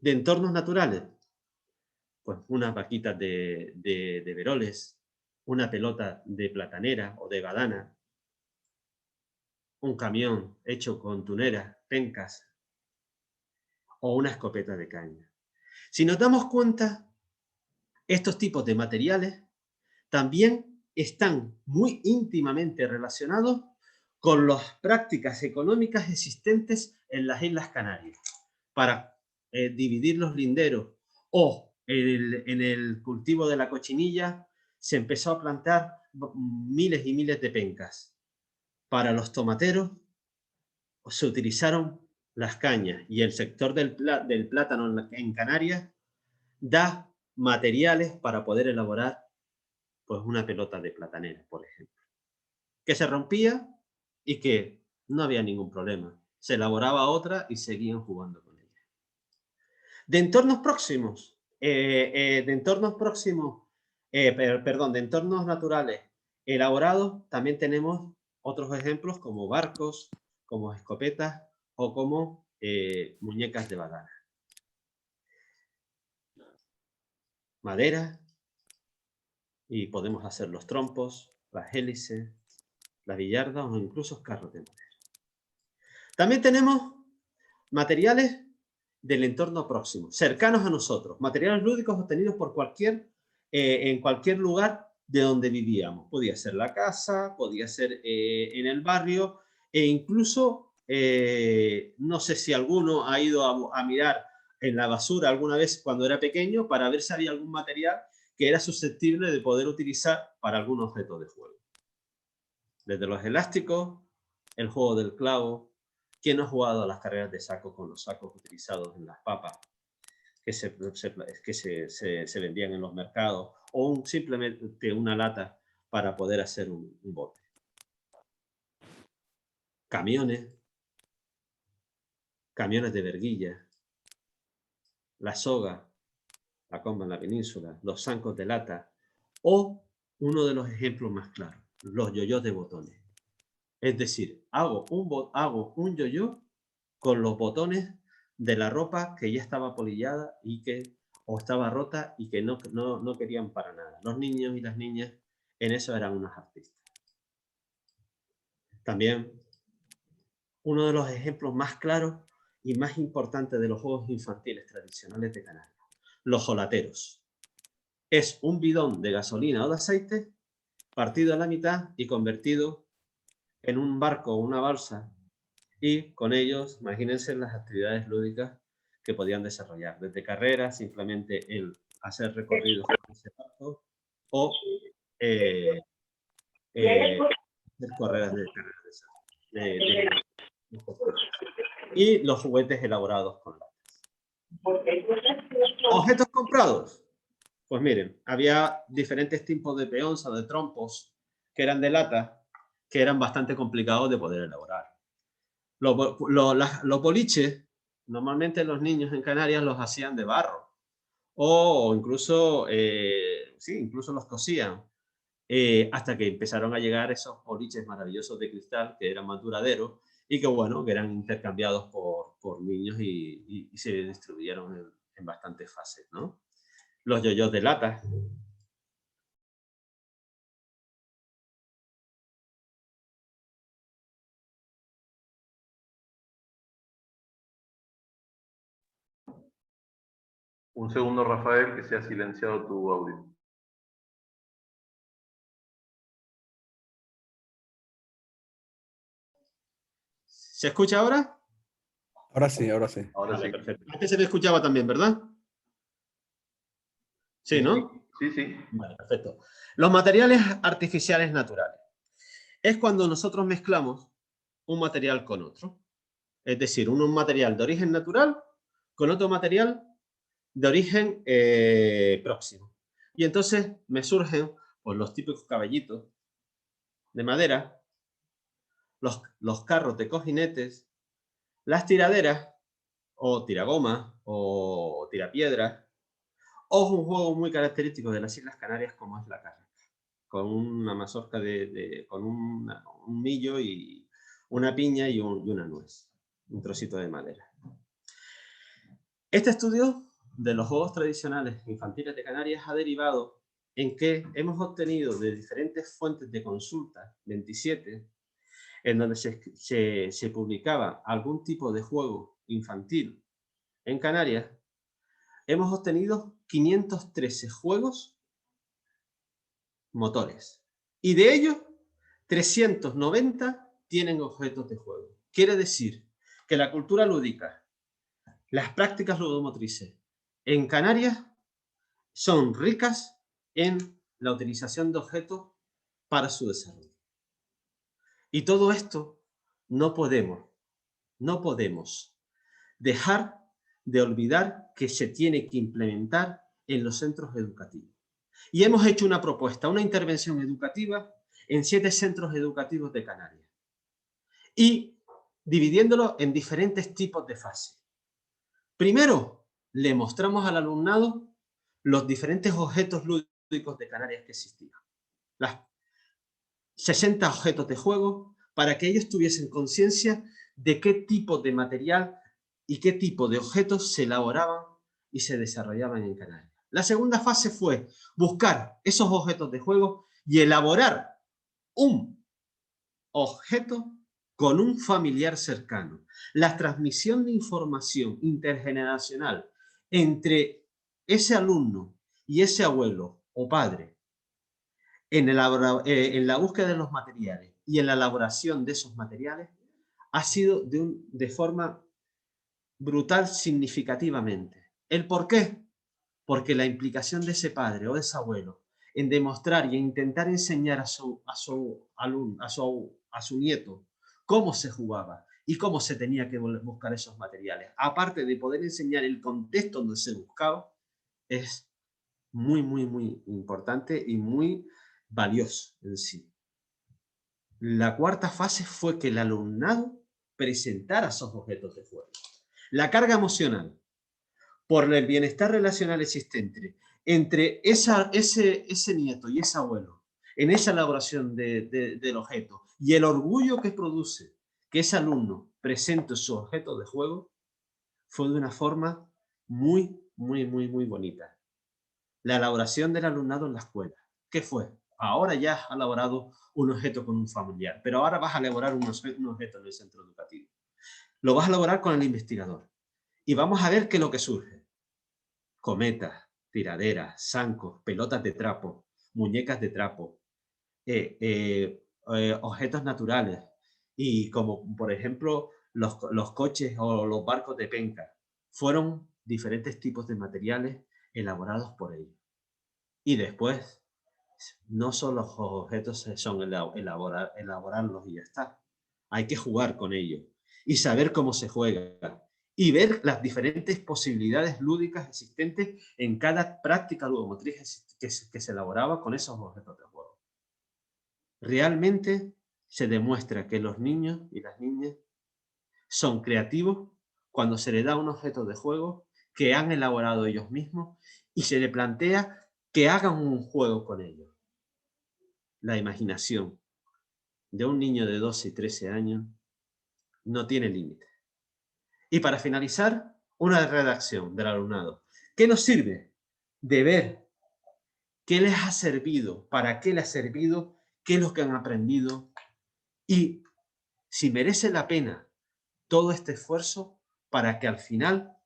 Speaker 1: de entornos naturales, pues unas vaquitas de veroles, una pelota de platanera o de badana, un camión hecho con tuneras, pencas o una escopeta de caña. Si nos damos cuenta, estos tipos de materiales también están muy íntimamente relacionados con las prácticas económicas existentes en las Islas Canarias para dividir los linderos, o en el cultivo de la cochinilla se empezó a plantar miles y miles de pencas. Para los tomateros se utilizaron las cañas, y el sector del plátano en Canarias da materiales para poder elaborar pues una pelota de platanera, por ejemplo, que se rompía y que no había ningún problema. Se elaboraba otra y seguían jugando con ella. De entornos próximos, de entornos naturales elaborados, también tenemos otros ejemplos como barcos, como escopetas o como muñecas de badana. Madera, y podemos hacer los trompos, las hélices, las billardas o incluso carros de madera. También tenemos materiales del entorno próximo, cercanos a nosotros, materiales lúdicos obtenidos por en cualquier lugar de donde vivíamos. Podía ser la casa, podía ser en el barrio, e incluso, no sé si alguno ha ido a mirar en la basura alguna vez cuando era pequeño para ver si había algún material que era susceptible de poder utilizar para algún objeto de juego. Desde los elásticos, el juego del clavo. ¿Quién no ha jugado a las carreras de saco con los sacos utilizados en las papas que se vendían en los mercados, o simplemente una lata para poder hacer un bote? Camiones de verguilla, la soga, la comba en la península, los zancos de lata, o uno de los ejemplos más claros, los yoyos de botones. Es decir, hago un yoyo con los botones de la ropa que ya estaba polillada o estaba rota y que no querían para nada. Los niños y las niñas en eso eran unos artistas. También uno de los ejemplos más claros y más importantes de los juegos infantiles tradicionales de Canarias, los jolateros. Es un bidón de gasolina o de aceite partido a la mitad y convertido en un barco o una balsa, y con ellos, imagínense las actividades lúdicas que podían desarrollar, desde carreras, simplemente el hacer recorridos con ese barco, o hacer carreras y los juguetes elaborados con latas. ¿Objetos comprados? Pues miren, había diferentes tipos de peonza, de trompos, que eran de lata, que eran bastante complicados de poder elaborar. Los boliches, normalmente los niños en Canarias los hacían de barro, o incluso, incluso los cosían, hasta que empezaron a llegar esos boliches maravillosos de cristal, que eran más duraderos, y que bueno, que eran intercambiados por niños y se distribuyeron en bastantes fases, ¿no? Los yoyos de lata.
Speaker 5: Un segundo, Rafael, que se ha silenciado tu audio.
Speaker 1: ¿Se escucha ahora?
Speaker 3: Ahora sí, ahora sí.
Speaker 5: Ahora
Speaker 1: Vale,
Speaker 5: sí.
Speaker 1: perfecto. Antes se me escuchaba también, ¿verdad? Sí, ¿no?
Speaker 5: Sí, sí.
Speaker 1: Vale, perfecto. Los materiales artificiales naturales. Es cuando nosotros mezclamos un material con otro. Es decir, un material de origen natural con otro material de origen próximo. Y entonces me surgen pues, los típicos caballitos de madera, los carros de cojinetes, las tiraderas, o tiragomas, o tirapiedras, o un juego muy característico de las Islas Canarias como es la carraca, con una mazorca con un millo y una piña y una nuez, un trocito de madera. Este estudio de los juegos tradicionales infantiles de Canarias ha derivado en que hemos obtenido de diferentes fuentes de consulta, 27, en donde se publicaba algún tipo de juego infantil en Canarias, hemos obtenido 513 juegos motores. Y de ellos, 390 tienen objetos de juego. Quiere decir que la cultura lúdica, las prácticas ludomotrices en Canarias son ricas en la utilización de objetos para su desarrollo. Y todo esto no podemos dejar de olvidar que se tiene que implementar en los centros educativos. Y hemos hecho una propuesta, una intervención educativa en 7 centros educativos de Canarias. Y dividiéndolo en diferentes tipos de fases. Primero, le mostramos al alumnado los diferentes objetos lúdicos de Canarias que existían. Las 60 objetos de juego para que ellos tuviesen conciencia de qué tipo de material y qué tipo de objetos se elaboraban y se desarrollaban en Canarias. La segunda fase fue buscar esos objetos de juego y elaborar un objeto con un familiar cercano. La transmisión de información intergeneracional entre ese alumno y ese abuelo o padre en la búsqueda de los materiales y en la elaboración de esos materiales ha sido de forma brutal significativamente. ¿El por qué? Porque la implicación de ese padre o de ese abuelo en demostrar y en intentar enseñar a su nieto cómo se jugaba y cómo se tenía que buscar esos materiales, aparte de poder enseñar el contexto donde se buscaba, es muy, muy, muy importante y muy valioso en sí. La cuarta fase fue que el alumnado presentara esos objetos de juego. La carga emocional por el bienestar relacional existente entre ese nieto y ese abuelo en esa elaboración del objeto y el orgullo que produce que ese alumno presente su objeto de juego fue de una forma muy, muy, muy, muy bonita. La elaboración del alumnado en la escuela. ¿Qué fue? Ahora ya has elaborado un objeto con un familiar, pero ahora vas a elaborar un objeto en el centro educativo. Lo vas a elaborar con el investigador. Y vamos a ver qué es lo que surge. Cometas, tiraderas, zancos, pelotas de trapo, muñecas de trapo, objetos naturales, y como por ejemplo los coches o los barcos de penca. Fueron diferentes tipos de materiales elaborados por ellos. Y después, no solo los objetos son elaborarlos y ya está. Hay que jugar con ellos y saber cómo se juega y ver las diferentes posibilidades lúdicas existentes en cada práctica ludomotriz que se elaboraba con esos objetos de juego. Realmente se demuestra que los niños y las niñas son creativos cuando se les da un objeto de juego que han elaborado ellos mismos y se les plantea que hagan un juego con ellos. La imaginación de un niño de 12 y 13 años no tiene límite. Y para finalizar, una redacción del alumnado. ¿Qué nos sirve? De ver qué les ha servido, para qué les ha servido, qué es lo que han aprendido y si merece la pena todo este esfuerzo para que al final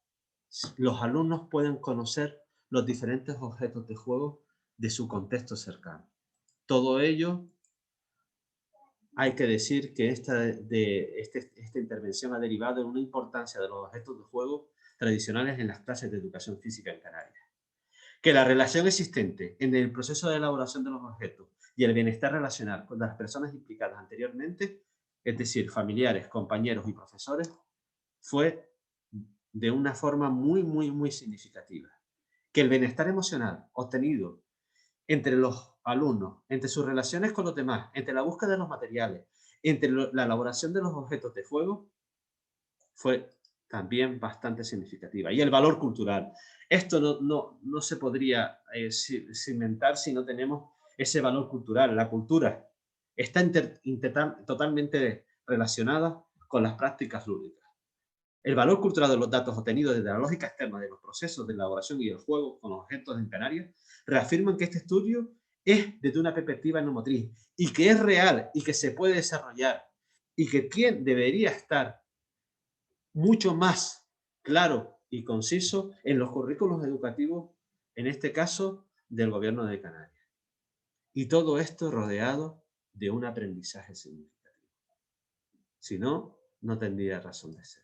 Speaker 1: los alumnos puedan conocer los diferentes objetos de juego de su contexto cercano. Todo ello, hay que decir que esta intervención ha derivado en una importancia de los objetos de juego tradicionales en las clases de educación física en Canarias. Que la relación existente en el proceso de elaboración de los objetos y el bienestar relacional con las personas implicadas anteriormente, es decir, familiares, compañeros y profesores, fue de una forma muy, muy, muy significativa. Que el bienestar emocional obtenido entre los alumnos, entre sus relaciones con los demás, entre la búsqueda de los materiales, entre la elaboración de los objetos de juego, fue también bastante significativa. Y el valor cultural. Esto no se podría cimentar si no tenemos ese valor cultural. La cultura está totalmente relacionada con las prácticas lúdicas. El valor cultural de los datos obtenidos desde la lógica externa de los procesos de elaboración y el juego con los objetos en Canarias reafirman que este estudio es desde una perspectiva etnomotriz y que es real y que se puede desarrollar y que debería estar mucho más claro y conciso en los currículos educativos en este caso del Gobierno de Canarias. Y todo esto rodeado de un aprendizaje significativo. Si no, no tendría razón de ser.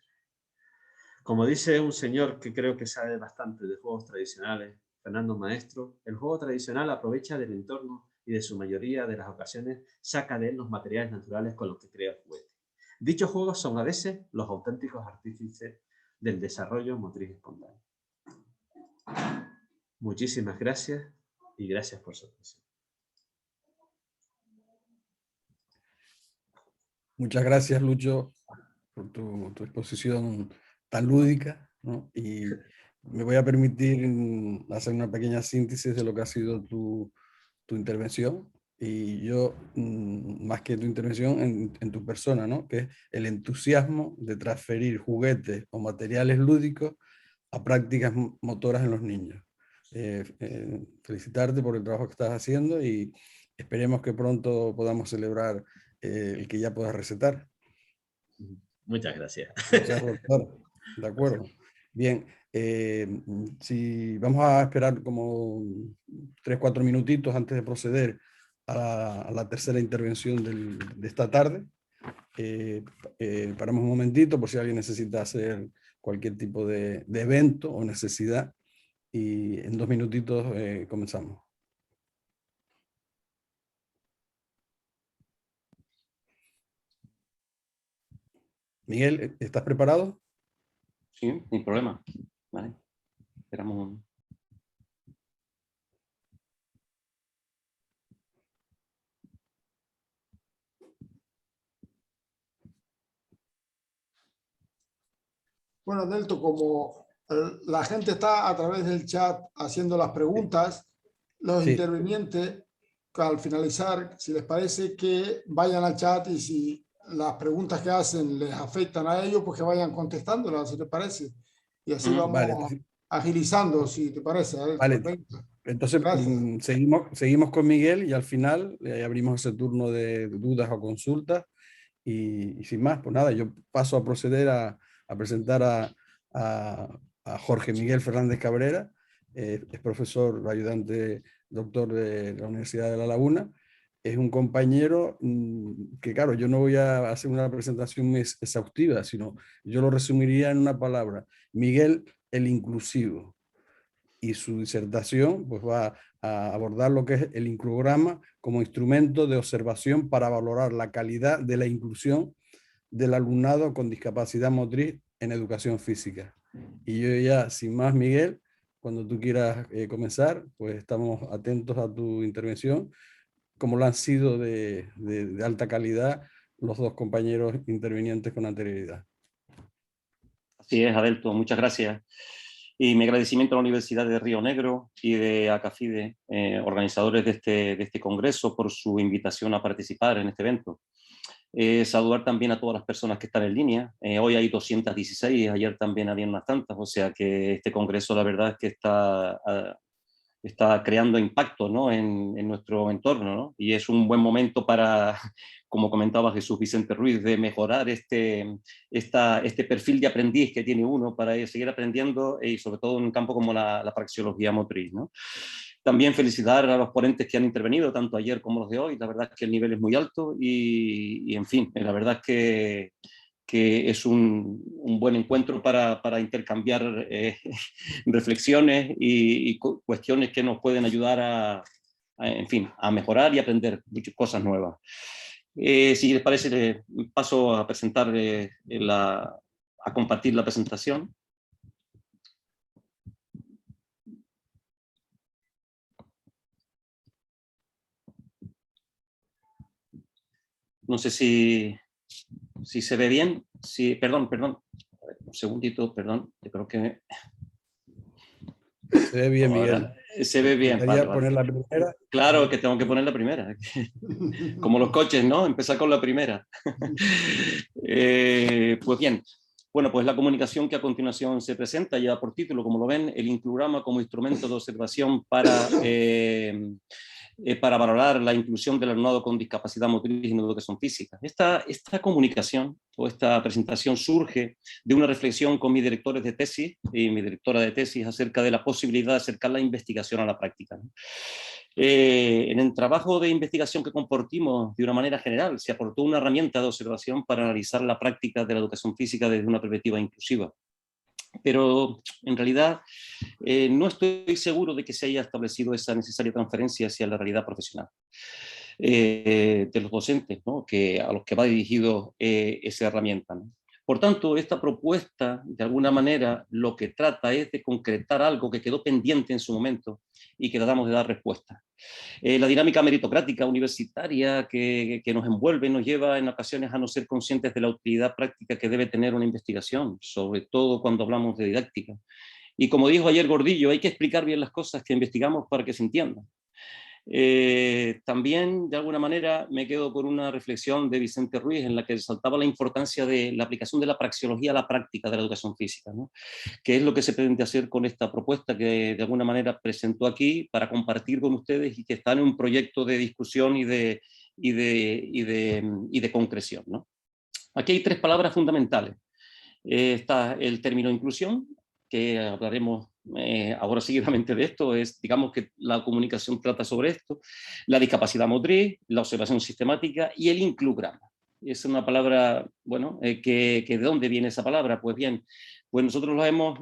Speaker 1: Como dice un señor que creo que sabe bastante de juegos tradicionales, Fernando Maestro, el juego tradicional aprovecha del entorno y de su mayoría de las ocasiones saca de él los materiales naturales con los que crea el juguete. Dichos juegos son a veces los auténticos artífices del desarrollo motriz espontáneo. Muchísimas gracias y gracias por su atención.
Speaker 3: Muchas gracias, Lucho, por tu exposición tan lúdica, ¿no? Y me voy a permitir hacer una pequeña síntesis de lo que ha sido tu intervención. Y yo, más que tu intervención, en tu persona, ¿no? Que es el entusiasmo de transferir juguetes o materiales lúdicos a prácticas motoras en los niños. Felicitarte por el trabajo que estás haciendo y esperemos que pronto podamos celebrar el que ya puedas recetar.
Speaker 1: Muchas gracias.
Speaker 3: Gracias, doctor. De acuerdo. Bien, si vamos a esperar como 3-4 minutitos antes de proceder a la tercera intervención de esta tarde. Paramos un momentito por si alguien necesita hacer cualquier tipo de evento o necesidad y en 2 minutitos comenzamos. Miguel, ¿estás preparado?
Speaker 6: Sí, sin problema. Vale. Esperamos un...
Speaker 2: Bueno, Delto, como la gente está a través del chat haciendo las preguntas, los
Speaker 3: Sí.
Speaker 2: intervinientes, al finalizar, si les parece, que vayan al chat y si las preguntas que hacen les afectan a ellos, pues que vayan contestándolas, si les parece. Y así vamos
Speaker 3: Vale,
Speaker 2: agilizando, si te parece.
Speaker 3: vale.
Speaker 2: Perfecto.
Speaker 3: Entonces seguimos con Miguel y al final abrimos ese turno de dudas o consultas y sin más, pues nada, yo paso a proceder a presentar a Jorge Miguel Fernández Cabrera, es profesor ayudante doctor de la Universidad de La Laguna, es un compañero que claro, yo no voy a hacer una presentación muy exhaustiva, sino yo lo resumiría en una palabra, Miguel el inclusivo. Y su disertación pues, va a abordar lo que es el inclograma como instrumento de observación para valorar la calidad de la inclusión del alumnado con discapacidad motriz en educación física. Y yo ya, sin más, Miguel, cuando tú quieras comenzar, pues estamos atentos a tu intervención, como lo han sido de alta calidad los dos compañeros intervinientes con anterioridad.
Speaker 6: Así es, Adelto, muchas gracias. Y mi agradecimiento a la Universidad de Río Negro y de ACAFIDE, organizadores de este congreso, por su invitación a participar en este evento. Saludar también a todas las personas que están en línea. Hoy hay 216, ayer también había unas tantas, o sea que este congreso la verdad es que está creando impacto, ¿no? en nuestro entorno, ¿no? Y es un buen momento para, como comentaba Jesús Vicente Ruiz, de mejorar este perfil de aprendiz que tiene uno para seguir aprendiendo y sobre todo en un campo como la praxeología motriz, ¿no? También felicitar a los ponentes que han intervenido, tanto ayer como los de hoy. La verdad es que el nivel es muy alto y en fin, la verdad es que es un buen encuentro para intercambiar reflexiones y cuestiones que nos pueden ayudar en fin, a mejorar y aprender muchas cosas nuevas. Si les parece, paso a presentar, a compartir la presentación. No sé si se ve bien. Sí, perdón. Un segundito, perdón. Yo creo que...
Speaker 3: Se ve bien, Miguel.
Speaker 6: Se ve bien.
Speaker 3: Vale. Poner la primera.
Speaker 6: Claro que tengo que poner la primera. Como los coches, ¿no? Empezar con la primera. Pues bien. Bueno, pues la comunicación que a continuación se presenta lleva por título, como lo ven, el inclograma como instrumento de observación para para valorar la inclusión del alumnado con discapacidad motriz en educación física. Esta comunicación o esta presentación surge de una reflexión con mis directores de tesis y mi directora de tesis acerca de la posibilidad de acercar la investigación a la práctica, ¿no? En el trabajo de investigación que compartimos de una manera general, se aportó una herramienta de observación para analizar la práctica de la educación física desde una perspectiva inclusiva. Pero en realidad no estoy seguro de que se haya establecido esa necesaria transferencia hacia la realidad profesional de los docentes, ¿no? A los que va dirigido esa herramienta, ¿no? Por tanto, esta propuesta, de alguna manera, lo que trata es de concretar algo que quedó pendiente en su momento y que tratamos de dar respuesta. La dinámica meritocrática universitaria que nos envuelve nos lleva en ocasiones a no ser conscientes de la utilidad práctica que debe tener una investigación, sobre todo cuando hablamos de didáctica. Y como dijo ayer Gordillo, hay que explicar bien las cosas que investigamos para que se entiendan. También, de alguna manera, me quedo por una reflexión de Vicente Ruiz en la que resaltaba la importancia de la aplicación de la praxeología a la práctica de la educación física, ¿no? Que es lo que se pretende hacer con esta propuesta que de alguna manera presentó aquí para compartir con ustedes y que está en un proyecto de discusión y de concreción, ¿no? Aquí hay 3 palabras fundamentales. Está el término inclusión, que hablaremos ahora seguidamente de esto, digamos que la comunicación trata sobre esto, la discapacidad motriz, la observación sistemática y el inclugrama. Es una palabra, bueno, que ¿de dónde viene esa palabra? Pues bien, pues nosotros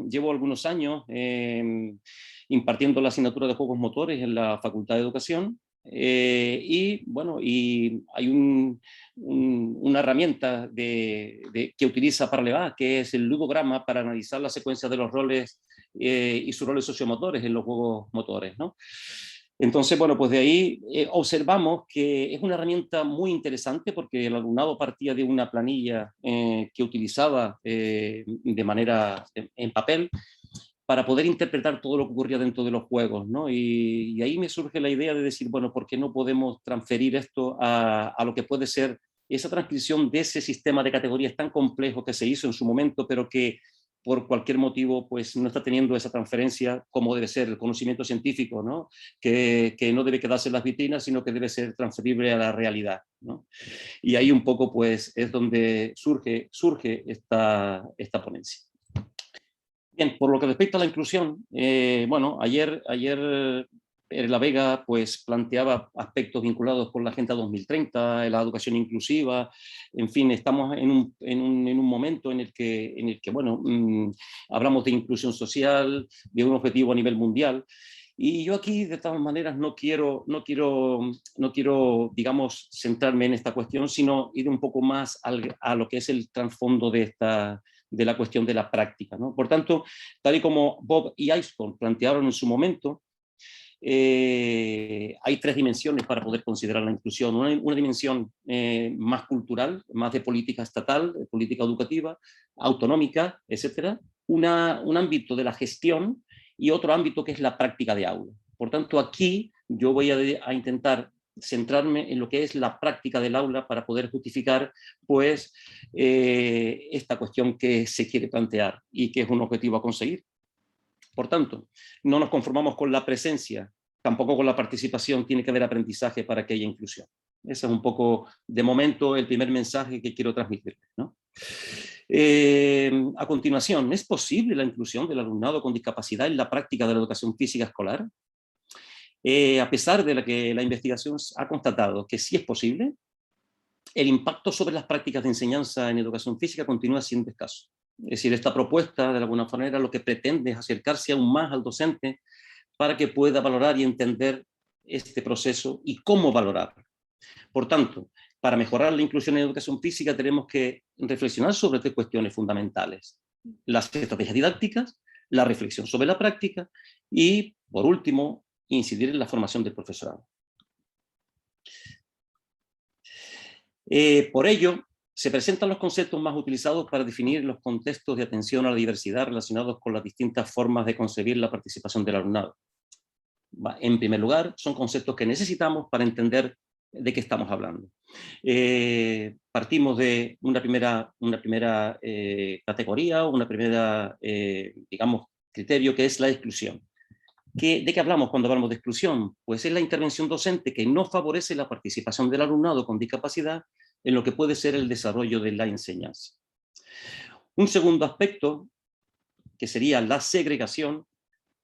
Speaker 6: llevo algunos años impartiendo la asignatura de juegos motores en la Facultad de Educación, y bueno, y hay una herramienta que utiliza Parleva, que es el ludograma, para analizar la secuencia de los roles y sus roles sociomotores en los juegos motores, ¿no? Entonces, bueno, pues de ahí observamos que es una herramienta muy interesante porque el alumnado partía de una planilla que utilizaba de manera en papel para poder interpretar todo lo que ocurría dentro de los juegos, ¿no? Y ahí me surge la idea de decir, bueno, ¿por qué no podemos transferir esto a lo que puede ser esa transcripción de ese sistema de categorías tan complejo que se hizo en su momento, pero que por cualquier motivo pues no está teniendo esa transferencia como debe ser el conocimiento científico, ¿no? Que no debe quedarse en las vitrinas, sino que debe ser transferible a la realidad, ¿no? Y ahí un poco pues es donde surge esta ponencia. Bien, por lo que respecta a la inclusión, bueno, ayer La Vega pues planteaba aspectos vinculados con la Agenda 2030, la educación inclusiva, en fin, estamos en un momento en el que bueno, hablamos de inclusión social, de un objetivo a nivel mundial. Y yo aquí, de todas maneras, no quiero, digamos, centrarme en esta cuestión, sino ir un poco más a lo que es el trasfondo de la cuestión de la práctica, ¿no? Por tanto, tal y como Bob y Eiscon plantearon en su momento, hay 3 dimensiones para poder considerar la inclusión. Una dimensión más cultural, más de política estatal, de política educativa, autonómica, etcétera. Un ámbito de la gestión y otro ámbito que es la práctica de aula. Por tanto, aquí yo voy a intentar centrarme en lo que es la práctica del aula para poder justificar pues esta cuestión que se quiere plantear y que es un objetivo a conseguir. Por tanto, no nos conformamos con la presencia, tampoco con la participación, tiene que haber aprendizaje para que haya inclusión. Ese es un poco, de momento, el primer mensaje que quiero transmitirles, ¿no? A continuación, ¿es posible la inclusión del alumnado con discapacidad en la práctica de la educación física escolar? A pesar de que la investigación ha constatado que sí es posible, el impacto sobre las prácticas de enseñanza en educación física continúa siendo escaso. Es decir, esta propuesta, de alguna manera, lo que pretende es acercarse aún más al docente para que pueda valorar y entender este proceso y cómo valorarlo. Por tanto, para mejorar la inclusión en educación física tenemos que reflexionar sobre 3 cuestiones fundamentales: las estrategias didácticas, la reflexión sobre la práctica y, por último, incidir en la formación del profesorado. Por ello, se presentan los conceptos más utilizados para definir los contextos de atención a la diversidad relacionados con las distintas formas de concebir la participación del alumnado. En primer lugar, son conceptos que necesitamos para entender de qué estamos hablando. Partimos de una primera categoría, una primera, digamos, criterio, que es la exclusión. ¿De qué hablamos cuando hablamos de exclusión? Pues es la intervención docente que no favorece la participación del alumnado con discapacidad en lo que puede ser el desarrollo de la enseñanza. Un segundo aspecto, que sería la segregación,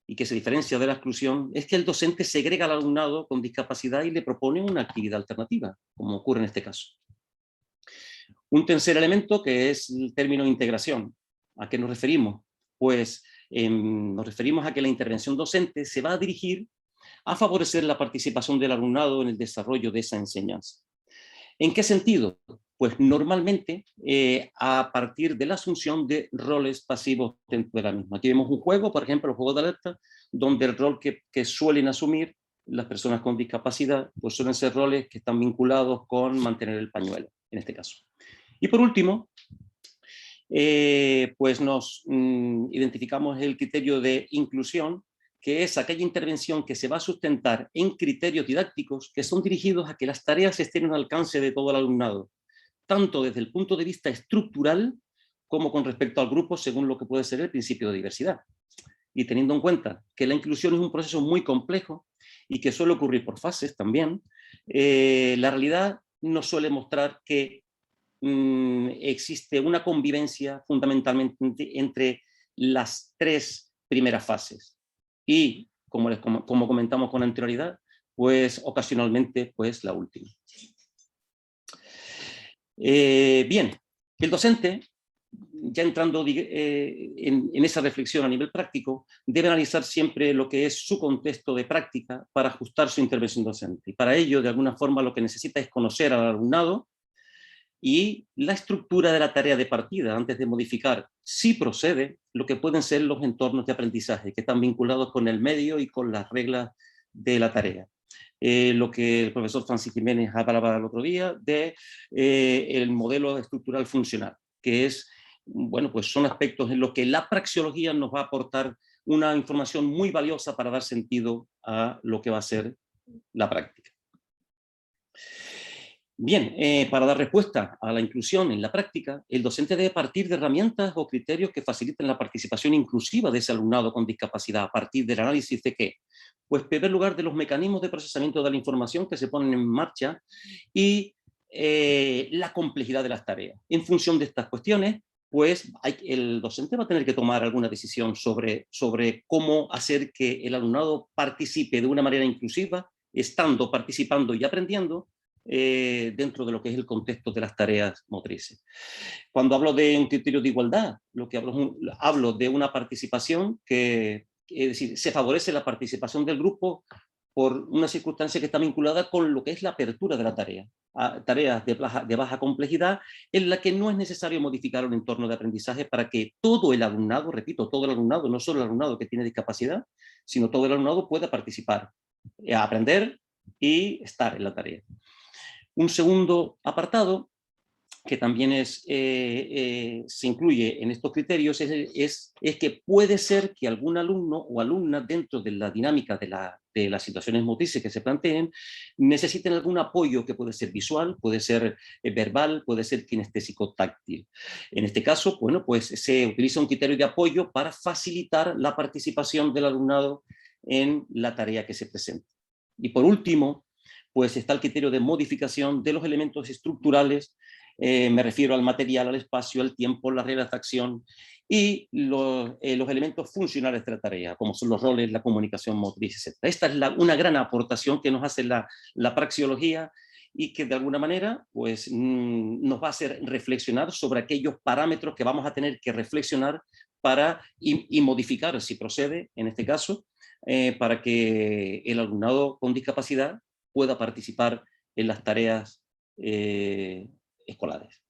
Speaker 6: y que se diferencia de la exclusión, es que el docente segrega al alumnado con discapacidad y le propone una actividad alternativa, como ocurre en este caso. Un tercer elemento, que es el término integración. ¿A qué nos referimos? Pues nos referimos a que la intervención docente se va a dirigir a favorecer la participación del alumnado en el desarrollo de esa enseñanza. ¿En qué sentido? Pues normalmente a partir de la asunción de roles pasivos dentro de la misma. Aquí vemos un juego, por ejemplo, el juego de alerta, donde el rol que suelen asumir las personas con discapacidad, pues suelen ser roles que están vinculados con mantener el pañuelo, en este caso. Y por último, pues nos identificamos el criterio de inclusión, que es aquella intervención que se va a sustentar en criterios didácticos que son dirigidos a que las tareas estén al alcance de todo el alumnado, tanto desde el punto de vista estructural como con respecto al grupo, según lo que puede ser el principio de diversidad. Y teniendo en cuenta que la inclusión es un proceso muy complejo y que suele ocurrir por fases también, la realidad nos suele mostrar que existe una convivencia fundamentalmente entre las tres primeras fases. Y, como comentamos con anterioridad, pues ocasionalmente pues la última. Bien, el docente, ya entrando en esa reflexión a nivel práctico, debe analizar siempre lo que es su contexto de práctica para ajustar su intervención docente. Y para ello, de alguna forma, lo que necesita es conocer al alumnado y la estructura de la tarea de partida, antes de modificar, si procede, lo que pueden ser los entornos de aprendizaje, que están vinculados con el medio y con las reglas de la tarea. Lo que el profesor Francis Jiménez hablaba el otro día de el modelo estructural funcional, que es, bueno, pues son aspectos en los que la praxeología nos va a aportar una información muy valiosa para dar sentido a lo que va a ser la práctica. Bien, para dar respuesta a la inclusión en la práctica, el docente debe partir de herramientas o criterios que faciliten la participación inclusiva de ese alumnado con discapacidad, a partir del análisis de ¿qué? Pues en primer lugar de los mecanismos de procesamiento de la información que se ponen en marcha y la complejidad de las tareas. En función de estas cuestiones, pues el docente va a tener que tomar alguna decisión sobre cómo hacer que el alumnado participe de una manera inclusiva, estando, participando y aprendiendo, dentro de lo que es el contexto de las tareas motrices. Cuando hablo de un criterio de igualdad, lo que hablo de una participación que, es decir, se favorece la participación del grupo por una circunstancia que está vinculada con lo que es la apertura de la tarea, a tareas de baja complejidad en la que no es necesario modificar un entorno de aprendizaje para que todo el alumnado, repito, todo el alumnado, no solo el alumnado que tiene discapacidad, sino todo el alumnado pueda participar, aprender y estar en la tarea. Un segundo apartado, que también se incluye en estos criterios, es que puede ser que algún alumno o alumna, dentro de la dinámica de las situaciones motrices que se planteen, necesiten algún apoyo que puede ser visual, puede ser verbal, puede ser kinestésico táctil. En este caso, bueno, pues se utiliza un criterio de apoyo para facilitar la participación del alumnado en la tarea que se presenta. Y por último, pues está el criterio de modificación de los elementos estructurales, me refiero al material, al espacio, al tiempo, las reglas de acción y los elementos funcionales de la tarea, como son los roles, la comunicación motriz, etc. Esta es una gran aportación que nos hace la praxeología y que de alguna manera pues, nos va a hacer reflexionar sobre aquellos parámetros que vamos a tener que reflexionar para, y modificar, si procede, en este caso, para que el alumnado con discapacidad pueda participar en las tareas escolares.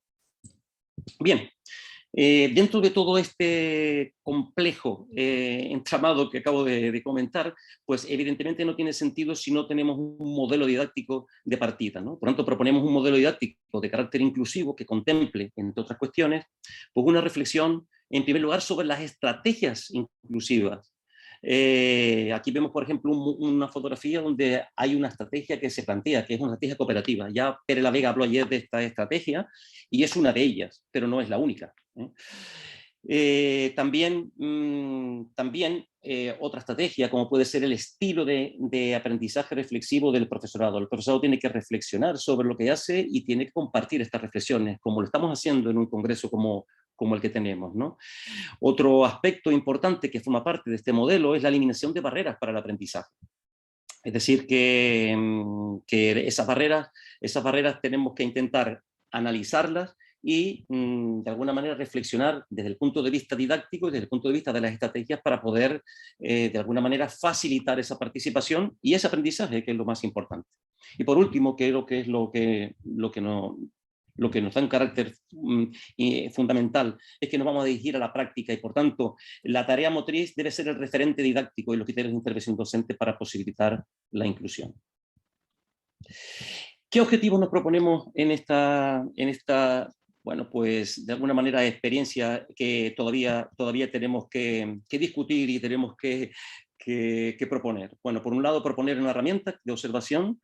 Speaker 6: Bien, dentro de todo este complejo entramado que acabo de comentar, pues evidentemente no tiene sentido si no tenemos un modelo didáctico de partida, ¿no? Por lo tanto, proponemos un modelo didáctico de carácter inclusivo que contemple, entre otras cuestiones, pues una reflexión, en primer lugar, sobre las estrategias inclusivas. Aquí vemos, por ejemplo, una fotografía donde hay una estrategia que se plantea, que es una estrategia cooperativa. Ya Pere la Vega habló ayer de esta estrategia y es una de ellas, pero no es la única. También otra estrategia, como puede ser el estilo de aprendizaje reflexivo del profesorado. El profesorado tiene que reflexionar sobre lo que hace y tiene que compartir estas reflexiones, como lo estamos haciendo en un congreso como el que tenemos, ¿no? Otro aspecto importante que forma parte de este modelo es la eliminación de barreras para el aprendizaje. Es decir, que esas barreras tenemos que intentar analizarlas y de alguna manera reflexionar desde el punto de vista didáctico y desde el punto de vista de las estrategias para poder de alguna manera facilitar esa participación y ese aprendizaje, que es lo más importante. Y por último, creo que es lo que nos da un carácter fundamental, es que nos vamos a dirigir a la práctica y por tanto la tarea motriz debe ser el referente didáctico y los criterios de intervención docente para posibilitar la inclusión. ¿Qué objetivos nos proponemos en esta bueno, pues de alguna manera experiencia que todavía tenemos que discutir y tenemos que proponer? Bueno, por un lado proponer una herramienta de observación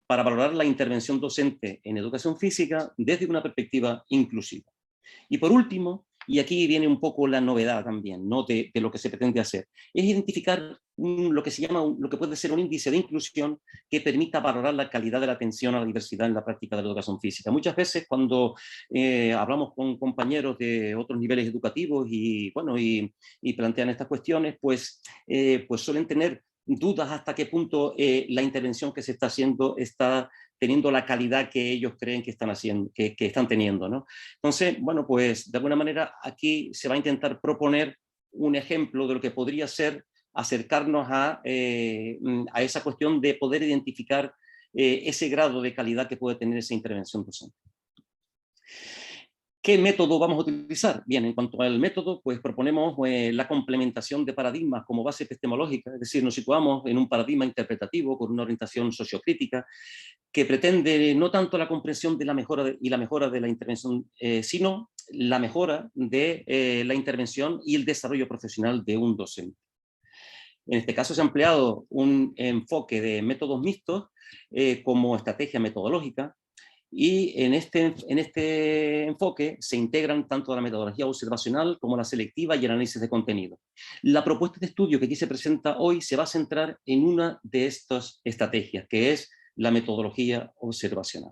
Speaker 6: para valorar la intervención docente en educación física desde una perspectiva inclusiva. Y por último, y aquí viene un poco la novedad también, ¿no? de lo que se pretende hacer, es identificar lo que puede ser un índice de inclusión que permita valorar la calidad de la atención a la diversidad en la práctica de la educación física. Muchas veces cuando hablamos con compañeros de otros niveles educativos y plantean estas cuestiones, pues suelen tener dudas hasta qué punto la intervención que se está haciendo está teniendo la calidad que ellos creen que están haciendo, que están teniendo, ¿no? Entonces, bueno, pues de alguna manera aquí se va a intentar proponer un ejemplo de lo que podría ser acercarnos a esa cuestión de poder identificar ese grado de calidad que puede tener esa intervención docente. ¿Qué método vamos a utilizar? Bien, en cuanto al método, pues proponemos la complementación de paradigmas como base epistemológica, es decir, nos situamos en un paradigma interpretativo con una orientación sociocrítica que pretende no tanto la comprensión de la mejora de la intervención, sino la mejora de la intervención y el desarrollo profesional de un docente. En este caso se ha empleado un enfoque de métodos mixtos como estrategia metodológica, y en este enfoque se integran tanto la metodología observacional como la selectiva y el análisis de contenido. La propuesta de estudio que aquí se presenta hoy se va a centrar en una de estas estrategias, que es la metodología observacional.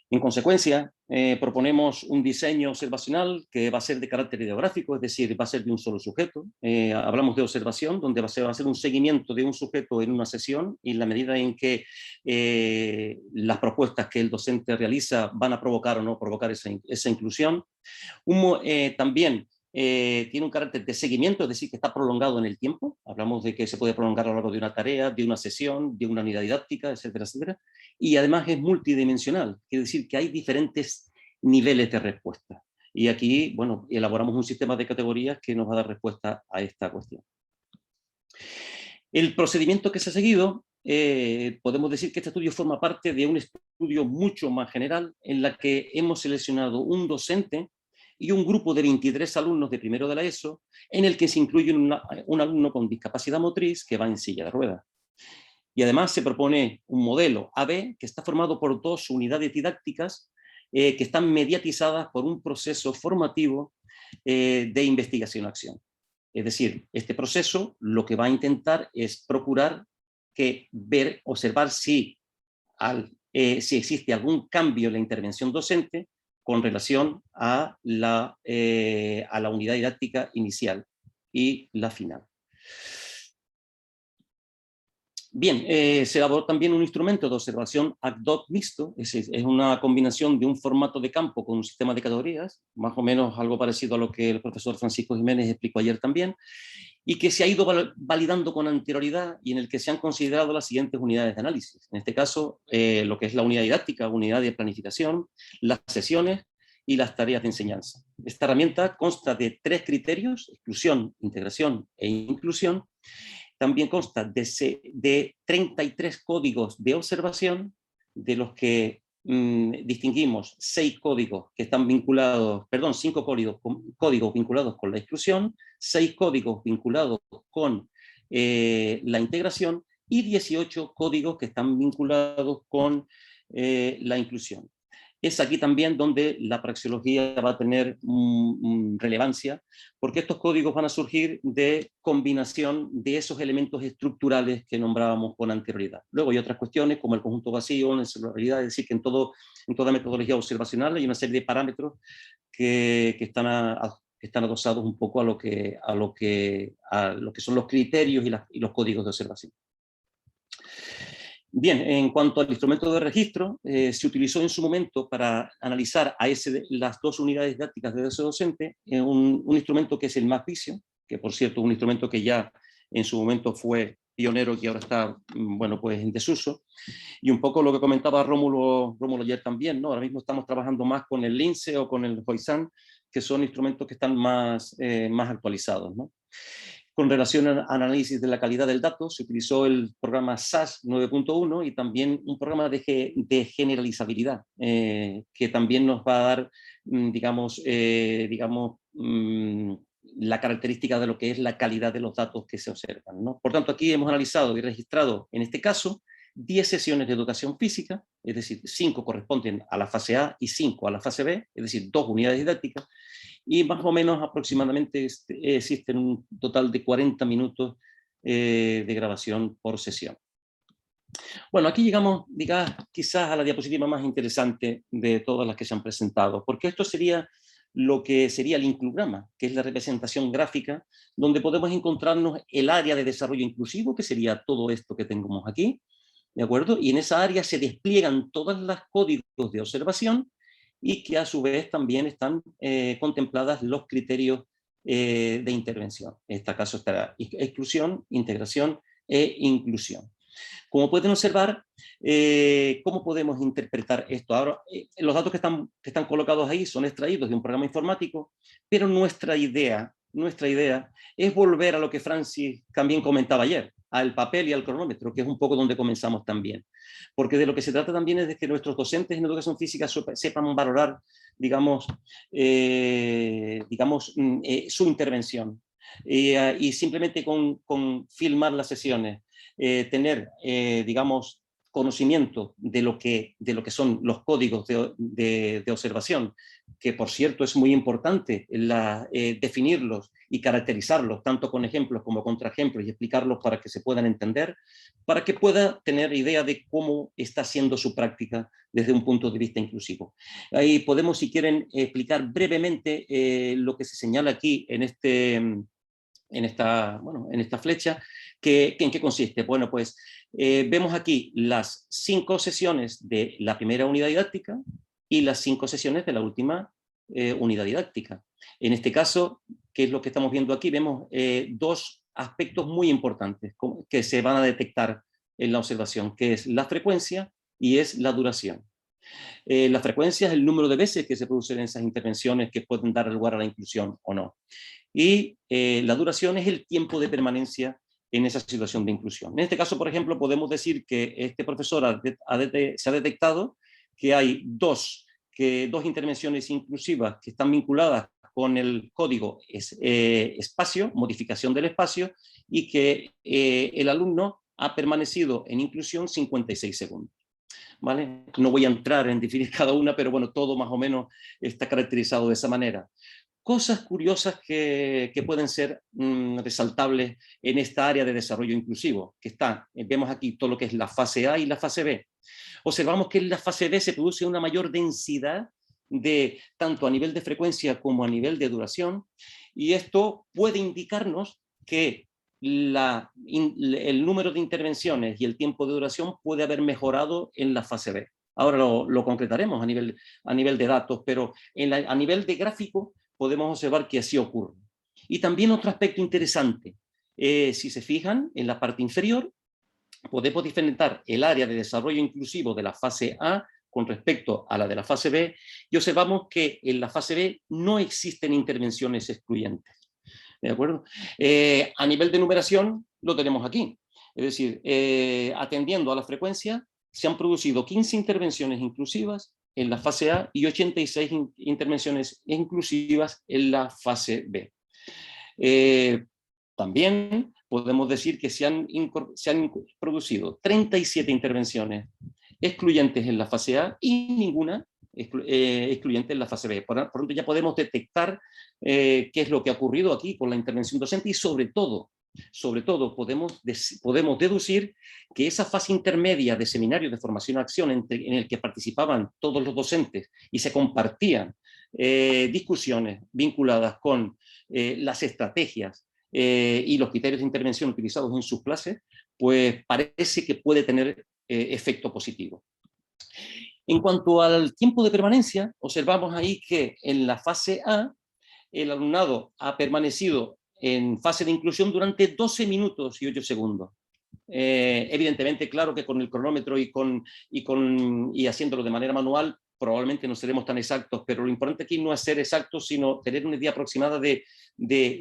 Speaker 6: En consecuencia, proponemos un diseño observacional que va a ser de carácter ideográfico, es decir, va a ser de un solo sujeto. Hablamos de observación, donde va a ser un seguimiento de un sujeto en una sesión, y en la medida en que las propuestas que el docente realiza van a provocar o no provocar esa inclusión. También tiene un carácter de seguimiento, es decir, que está prolongado en el tiempo. Hablamos de que se puede prolongar a lo largo de una tarea, de una sesión, de una unidad didáctica, etcétera, etcétera. Y además es multidimensional, quiere decir que hay diferentes niveles de respuesta. Y aquí, bueno, elaboramos un sistema de categorías que nos va a dar respuesta a esta cuestión. El procedimiento que se ha seguido, podemos decir que este estudio forma parte de un estudio mucho más general en la que hemos seleccionado un docente y un grupo de 23 alumnos de primero de la ESO, en el que se incluye un alumno con discapacidad motriz que va en silla de ruedas. Y además se propone un modelo AB que está formado por 2 unidades didácticas que están mediatizadas por un proceso formativo de investigación-acción. Es decir, este proceso lo que va a intentar es procurar observar si existe algún cambio en la intervención docente con relación a la unidad didáctica inicial y la final. Bien, se elaboró también un instrumento de observación ad hoc mixto, es una combinación de un formato de campo con un sistema de categorías, más o menos algo parecido a lo que el profesor Francisco Jiménez explicó ayer también, y que se ha ido validando con anterioridad y en el que se han considerado las siguientes unidades de análisis. En este caso, lo que es la unidad didáctica, unidad de planificación, las sesiones y las tareas de enseñanza. Esta herramienta consta de 3 criterios: exclusión, integración e inclusión. También consta de 33 códigos de observación, de los que distinguimos 5 códigos vinculados con la exclusión, 6 códigos vinculados con la integración y 18 códigos que están vinculados con la inclusión. es aquí también donde la praxeología va a tener relevancia, porque estos códigos van a surgir de combinación de esos elementos estructurales que nombrábamos con anterioridad. Luego hay otras cuestiones como el conjunto vacío, la celularidad, es decir, que en toda metodología observacional hay una serie de parámetros que están adosados un poco a lo que son los criterios y los códigos de observación. Bien, en cuanto al instrumento de registro, se utilizó en su momento para analizar las dos unidades didácticas de deseo docente, un instrumento que es el MapVision, que por cierto es un instrumento que ya en su momento fue pionero, que ahora está, bueno, pues en desuso, y un poco lo que comentaba Rómulo ayer también, ¿no? Ahora mismo estamos trabajando más con el Lince o con el Hoisan, que son instrumentos que están más actualizados, ¿no? Con relación al análisis de la calidad del dato, se utilizó el programa SAS 9.1 y también un programa de generalizabilidad, que también nos va a dar, la característica de lo que es la calidad de los datos que se observan, ¿no? Por tanto, aquí hemos analizado y registrado, en este caso, 10 sesiones de educación física, es decir, 5 corresponden a la fase A y 5 a la fase B, es decir, 2 unidades didácticas, y más o menos aproximadamente existen un total de 40 minutos de grabación por sesión. Bueno, aquí llegamos, quizás a la diapositiva más interesante de todas las que se han presentado, porque esto sería lo que sería el inclugrama, que es la representación gráfica, donde podemos encontrarnos el área de desarrollo inclusivo, que sería todo esto que tenemos aquí, ¿de acuerdo? Y en esa área se despliegan todos los códigos de observación, y que a su vez también están contempladas los criterios de intervención. En este caso estará exclusión, integración e inclusión. Como pueden observar, ¿cómo podemos interpretar esto? Ahora, los datos que están colocados ahí son extraídos de un programa informático, pero nuestra idea es volver a lo que Francis también comentaba ayer, al papel y al cronómetro, que es un poco donde comenzamos también. Porque de lo que se trata también es de que nuestros docentes en educación física sepan valorar, su intervención. Y simplemente con filmar las sesiones, tener, conocimiento de lo que son los códigos de observación, que por cierto es muy importante definirlos y caracterizarlos, tanto con ejemplos como contraejemplos, y explicarlos para que se puedan entender, para que pueda tener idea de cómo está siendo su práctica desde un punto de vista inclusivo. Ahí podemos, si quieren, explicar brevemente lo que se señala aquí en esta flecha, ¿en qué consiste? Bueno, pues vemos aquí las 5 sesiones de la primera unidad didáctica y las 5 sesiones de la última unidad didáctica. En este caso, ¿qué es lo que estamos viendo aquí? Vemos 2 aspectos muy importantes que se van a detectar en la observación, que es la frecuencia y es la duración. La frecuencia es el número de veces que se producen esas intervenciones que pueden dar lugar a la inclusión o no. Y la duración es el tiempo de permanencia en esa situación de inclusión. En este caso, por ejemplo, podemos decir que este profesor se ha detectado que hay dos intervenciones inclusivas que están vinculadas con el código espacio, modificación del espacio, y que el alumno ha permanecido en inclusión 56 segundos. ¿Vale? No voy a entrar en definir cada una, pero bueno, todo más o menos está caracterizado de esa manera. Cosas curiosas que pueden ser resaltables en esta área de desarrollo inclusivo, que vemos aquí todo lo que es la fase A y la fase B. Observamos que en la fase B se produce una mayor densidad tanto a nivel de frecuencia como a nivel de duración, y esto puede indicarnos que el número de intervenciones y el tiempo de duración puede haber mejorado en la fase B. Ahora lo concretaremos a nivel de datos, pero a nivel de gráfico podemos observar que así ocurre. Y también otro aspecto interesante, si se fijan en la parte inferior, podemos diferenciar el área de desarrollo inclusivo de la fase A con respecto a la de la fase B, y observamos que en la fase B no existen intervenciones excluyentes. ¿De acuerdo? A nivel de numeración lo tenemos aquí. Es decir, atendiendo a la frecuencia, se han producido 15 intervenciones inclusivas en la fase A y 86 intervenciones inclusivas en la fase B. También podemos decir que se han producido 37 intervenciones excluyentes en la fase A y ninguna excluyente en la fase B. Por lo tanto, ya podemos detectar qué es lo que ha ocurrido aquí con la intervención docente y sobre todo podemos deducir que esa fase intermedia de seminarios de formación a acción en el que participaban todos los docentes y se compartían discusiones vinculadas con las estrategias y los criterios de intervención utilizados en sus clases, pues parece que puede tener efecto positivo. En cuanto al tiempo de permanencia, observamos ahí que en la fase A el alumnado ha permanecido en fase de inclusión durante 12 minutos y 8 segundos. Evidentemente, claro que con el cronómetro y haciéndolo de manera manual, probablemente no seremos tan exactos, pero lo importante aquí no es ser exactos, sino tener una idea aproximada de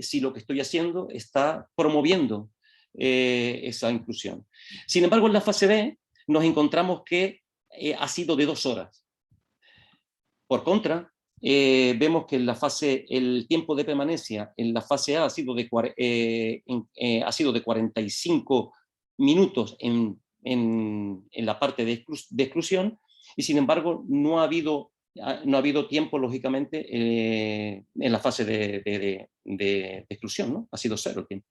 Speaker 6: si lo que estoy haciendo está promoviendo esa inclusión. Sin embargo, en la fase B nos encontramos que ha sido de 2 horas. Por contra, vemos que en la fase, el tiempo de permanencia en la fase A ha sido de 45 minutos en la parte de exclusión, y sin embargo no ha habido tiempo, lógicamente, en la fase de exclusión, ¿no? Ha sido 0 el tiempo.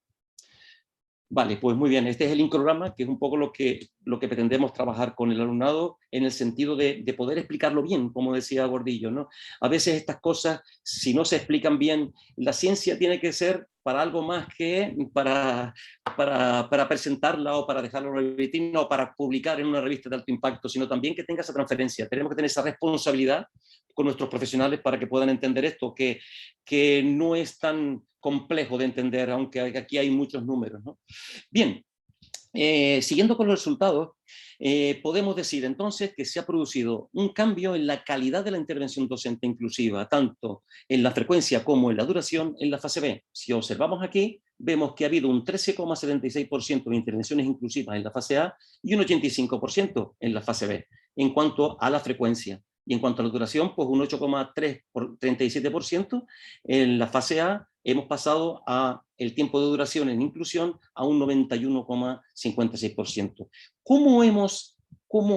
Speaker 6: Vale, pues muy bien, este es el incrograma, que es un poco lo que pretendemos trabajar con el alumnado en el sentido de poder explicarlo bien, como decía Gordillo, ¿no? A veces estas cosas, si no se explican bien, la ciencia tiene que ser para algo más que para presentarla o para dejarla en una vitrina o para publicar en una revista de alto impacto, sino también que tenga esa transferencia. Tenemos que tener esa responsabilidad con nuestros profesionales para que puedan entender esto, que no es tan complejo de entender, aunque aquí hay muchos números, ¿no? Bien, siguiendo con los resultados, podemos decir entonces que se ha producido un cambio en la calidad de la intervención docente inclusiva, tanto en la frecuencia como en la duración en la fase B. Si observamos aquí, vemos que ha habido un 13,76% de intervenciones inclusivas en la fase A y un 85% en la fase B, en cuanto a la frecuencia. Y en cuanto a la duración, pues un 8,37%. En la fase A hemos pasado el tiempo de duración en inclusión a un 91,56%. ¿Cómo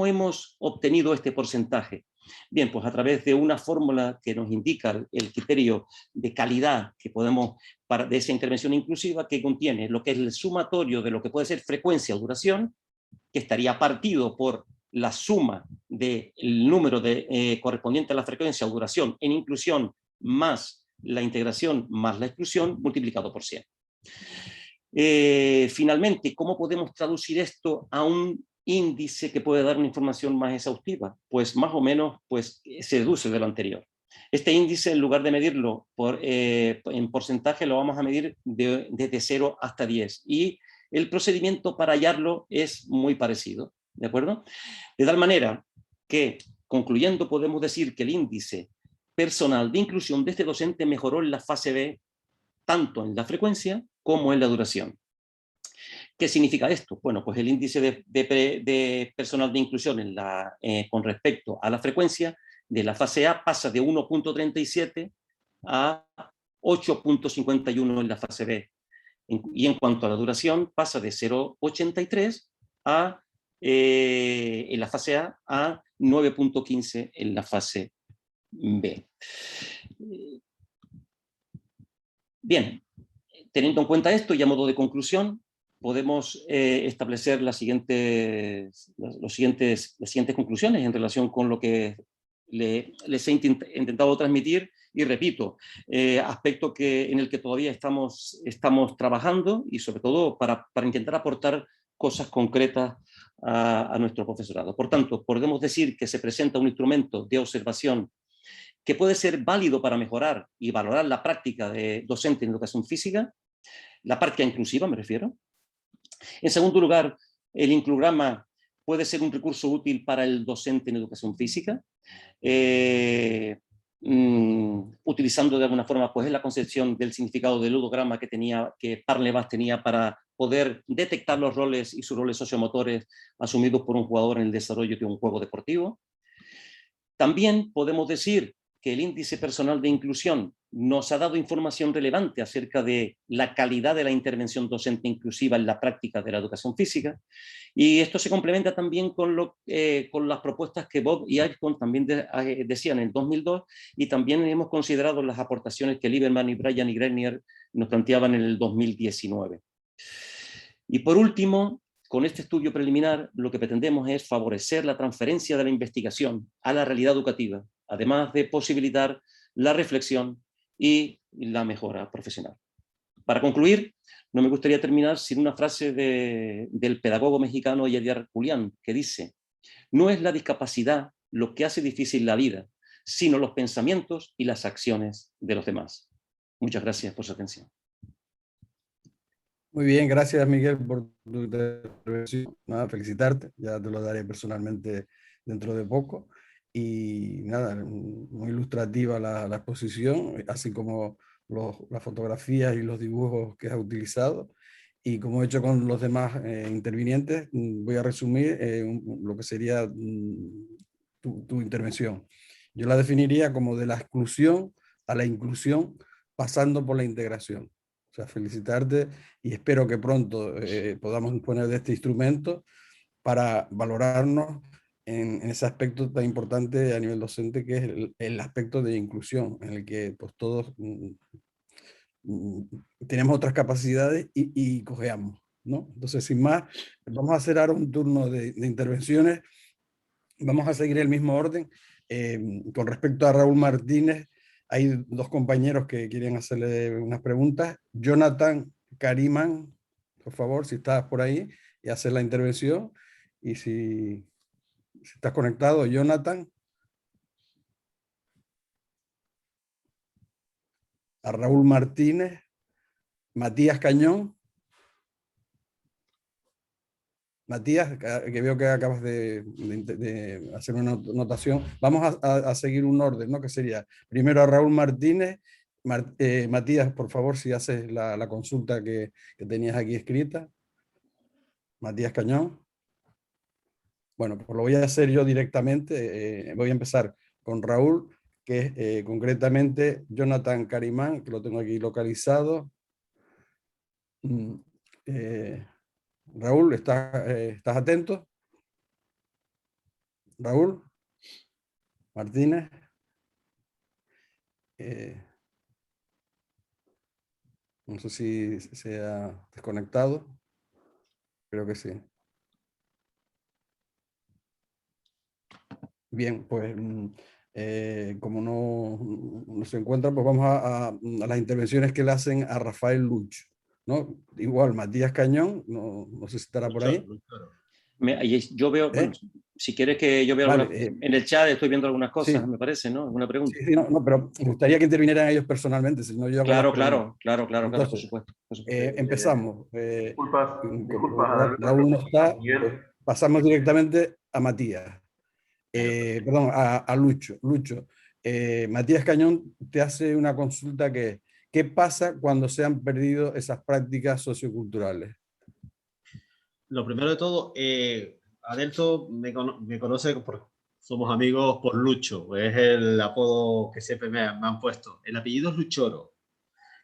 Speaker 6: hemos obtenido este porcentaje? Bien, pues a través de una fórmula que nos indica el criterio de calidad que podemos de esa intervención inclusiva, que contiene lo que es el sumatorio de lo que puede ser frecuencia o duración, que estaría partido por la suma del número correspondiente a la frecuencia o duración en inclusión más la integración más la exclusión multiplicado por 100. Finalmente, ¿cómo podemos traducir esto a un índice que puede dar una información más exhaustiva? Pues más o menos pues, se deduce de lo anterior. Este índice, en lugar de medirlo en porcentaje, lo vamos a medir desde 0 hasta 10. Y el procedimiento para hallarlo es muy parecido, ¿de acuerdo? De tal manera que, concluyendo, podemos decir que el índice personal de inclusión de este docente mejoró en la fase B, tanto en la frecuencia como en la duración. ¿Qué significa esto? Bueno, pues el índice de personal de inclusión con respecto a la frecuencia de la fase A pasa de 1,37 a 8,51 en la fase B. Y en cuanto a la duración, pasa de 0,83 en la fase A 9,15 en la fase B. Bien, teniendo en cuenta esto y a modo de conclusión, podemos establecer las siguientes conclusiones en relación con lo que les he intentado transmitir. Y repito, aspecto en el que todavía estamos trabajando y sobre todo para intentar aportar cosas concretas a nuestro profesorado. Por tanto, podemos decir que se presenta un instrumento de observación que puede ser válido para mejorar y valorar la práctica de docente en educación física, la práctica inclusiva me refiero. En segundo lugar, el inclograma puede ser un recurso útil para el docente en educación física, utilizando de alguna forma pues, la concepción del significado del ludograma que Parlevas tenía para poder detectar los roles y sus roles sociomotores asumidos por un jugador en el desarrollo de un juego deportivo. También podemos decir que el índice personal de inclusión nos ha dado información relevante acerca de la calidad de la intervención docente inclusiva en la práctica de la educación física, y esto se complementa también con las propuestas que Bob y Ayrton también decían en el 2002, y también hemos considerado las aportaciones que Lieberman y Bryan y Grenier nos planteaban en el 2019. Y por último, con este estudio preliminar, lo que pretendemos es favorecer la transferencia de la investigación a la realidad educativa, además de posibilitar la reflexión y la mejora profesional. Para concluir, no me gustaría terminar sin una frase del pedagogo mexicano Yadier Julián, que dice: no es la discapacidad lo que hace difícil la vida, sino los pensamientos y las acciones de los demás. Muchas gracias por su atención.
Speaker 3: Muy bien, gracias Miguel por tu intervención. Nada, felicitarte, ya te lo daré personalmente dentro de poco. Y nada, muy ilustrativa la exposición, así como las fotografías y los dibujos que has utilizado. Y como he hecho con los demás intervinientes, voy a resumir lo que sería tu intervención. Yo la definiría como de la exclusión a la inclusión, pasando por la integración. O sea, felicitarte y espero que pronto podamos disponer de este instrumento para valorarnos en ese aspecto tan importante a nivel docente, que es el aspecto de inclusión, en el que pues, todos tenemos otras capacidades y cojeamos, ¿no? Entonces, sin más, vamos a hacer ahora un turno de intervenciones. Vamos a seguir el mismo orden. Con respecto a Raúl Martínez, hay dos compañeros que quieren hacerle unas preguntas. Jonathan Kariman, por favor, si estás por ahí, y hacer la intervención. Y si estás conectado, Jonathan. A Raúl Martínez. Matías Cañón. Matías, que veo que acabas de hacer una anotación. Vamos a seguir un orden, ¿no? Que sería primero a Raúl Martínez. Matías, por favor, si haces la consulta que tenías aquí escrita. Matías Cañón. Bueno, pues lo voy a hacer yo directamente. Voy a empezar con Raúl, que es concretamente Jonathan Carimán, que lo tengo aquí localizado. Raúl, ¿estás atento? Raúl Martínez. No sé si se ha desconectado. Creo que sí. Bien, pues como no se encuentra, pues vamos a las intervenciones que le hacen a Rafael Luch, ¿no? Igual, Matías Cañón, no sé si estará por ahí.
Speaker 6: Yo veo, bueno, si quieres que yo vea
Speaker 3: Vale,
Speaker 6: en el chat estoy viendo algunas cosas,
Speaker 3: sí.
Speaker 6: me parece, ¿no? Alguna pregunta.
Speaker 3: Sí, no, pero me gustaría que intervinieran ellos personalmente, si no yo hago
Speaker 6: Claro,
Speaker 3: las preguntas.
Speaker 6: claro,
Speaker 3: Entonces,
Speaker 6: por supuesto.
Speaker 3: empezamos.
Speaker 5: Disculpas,
Speaker 3: Como Raúl no está,
Speaker 5: Miguel.
Speaker 3: pues pasamos directamente a Matías. Perdón, a Lucho. Lucho, Matías Cañón te hace una consulta que ¿qué pasa cuando se han perdido esas prácticas socioculturales?
Speaker 1: Lo primero de todo, Adelto me conoce, somos amigos por Lucho, es el apodo que siempre me han puesto. El apellido es Luchoro,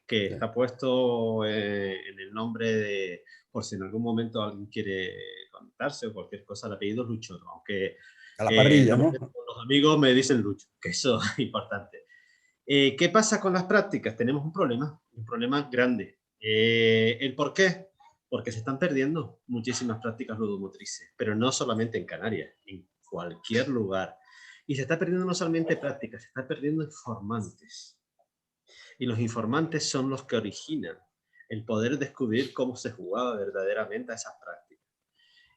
Speaker 1: que
Speaker 3: Sí.
Speaker 1: está puesto en el nombre de, por si en algún momento alguien quiere conectarse o cualquier cosa, el apellido es Luchoro, aunque
Speaker 3: A la parrilla, ¿no?
Speaker 1: los amigos me dicen Lucho, que eso es importante. ¿Qué pasa con las prácticas? Tenemos un problema grande. ¿El por qué? Porque se están perdiendo muchísimas prácticas ludomotrices, pero no solamente en Canarias, en cualquier lugar. Y se está perdiendo no solamente prácticas, se está perdiendo informantes. Y los informantes son los que originan el poder descubrir cómo se jugaba verdaderamente a esas prácticas.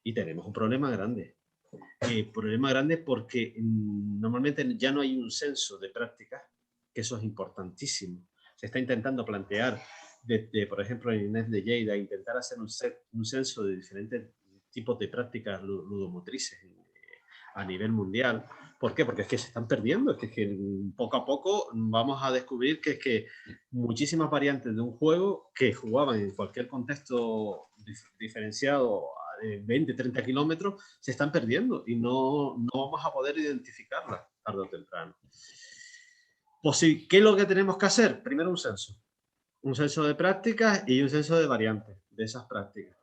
Speaker 1: Y tenemos un problema grande. Problema grande porque normalmente ya no hay un censo de prácticas, que eso es importantísimo. Se está intentando plantear, por ejemplo, en Inés de Lleida, intentar hacer un censo de diferentes tipos de prácticas ludomotrices a nivel mundial. ¿Por qué? Porque es que se están perdiendo, es que poco a poco vamos a descubrir que es que muchísimas variantes de un juego que jugaban en cualquier contexto diferenciado de 20, 30 kilómetros se están perdiendo y no vamos a poder identificarlas tarde o temprano. ¿Qué es lo que tenemos que hacer? Primero un censo de prácticas y un censo de variantes de esas prácticas,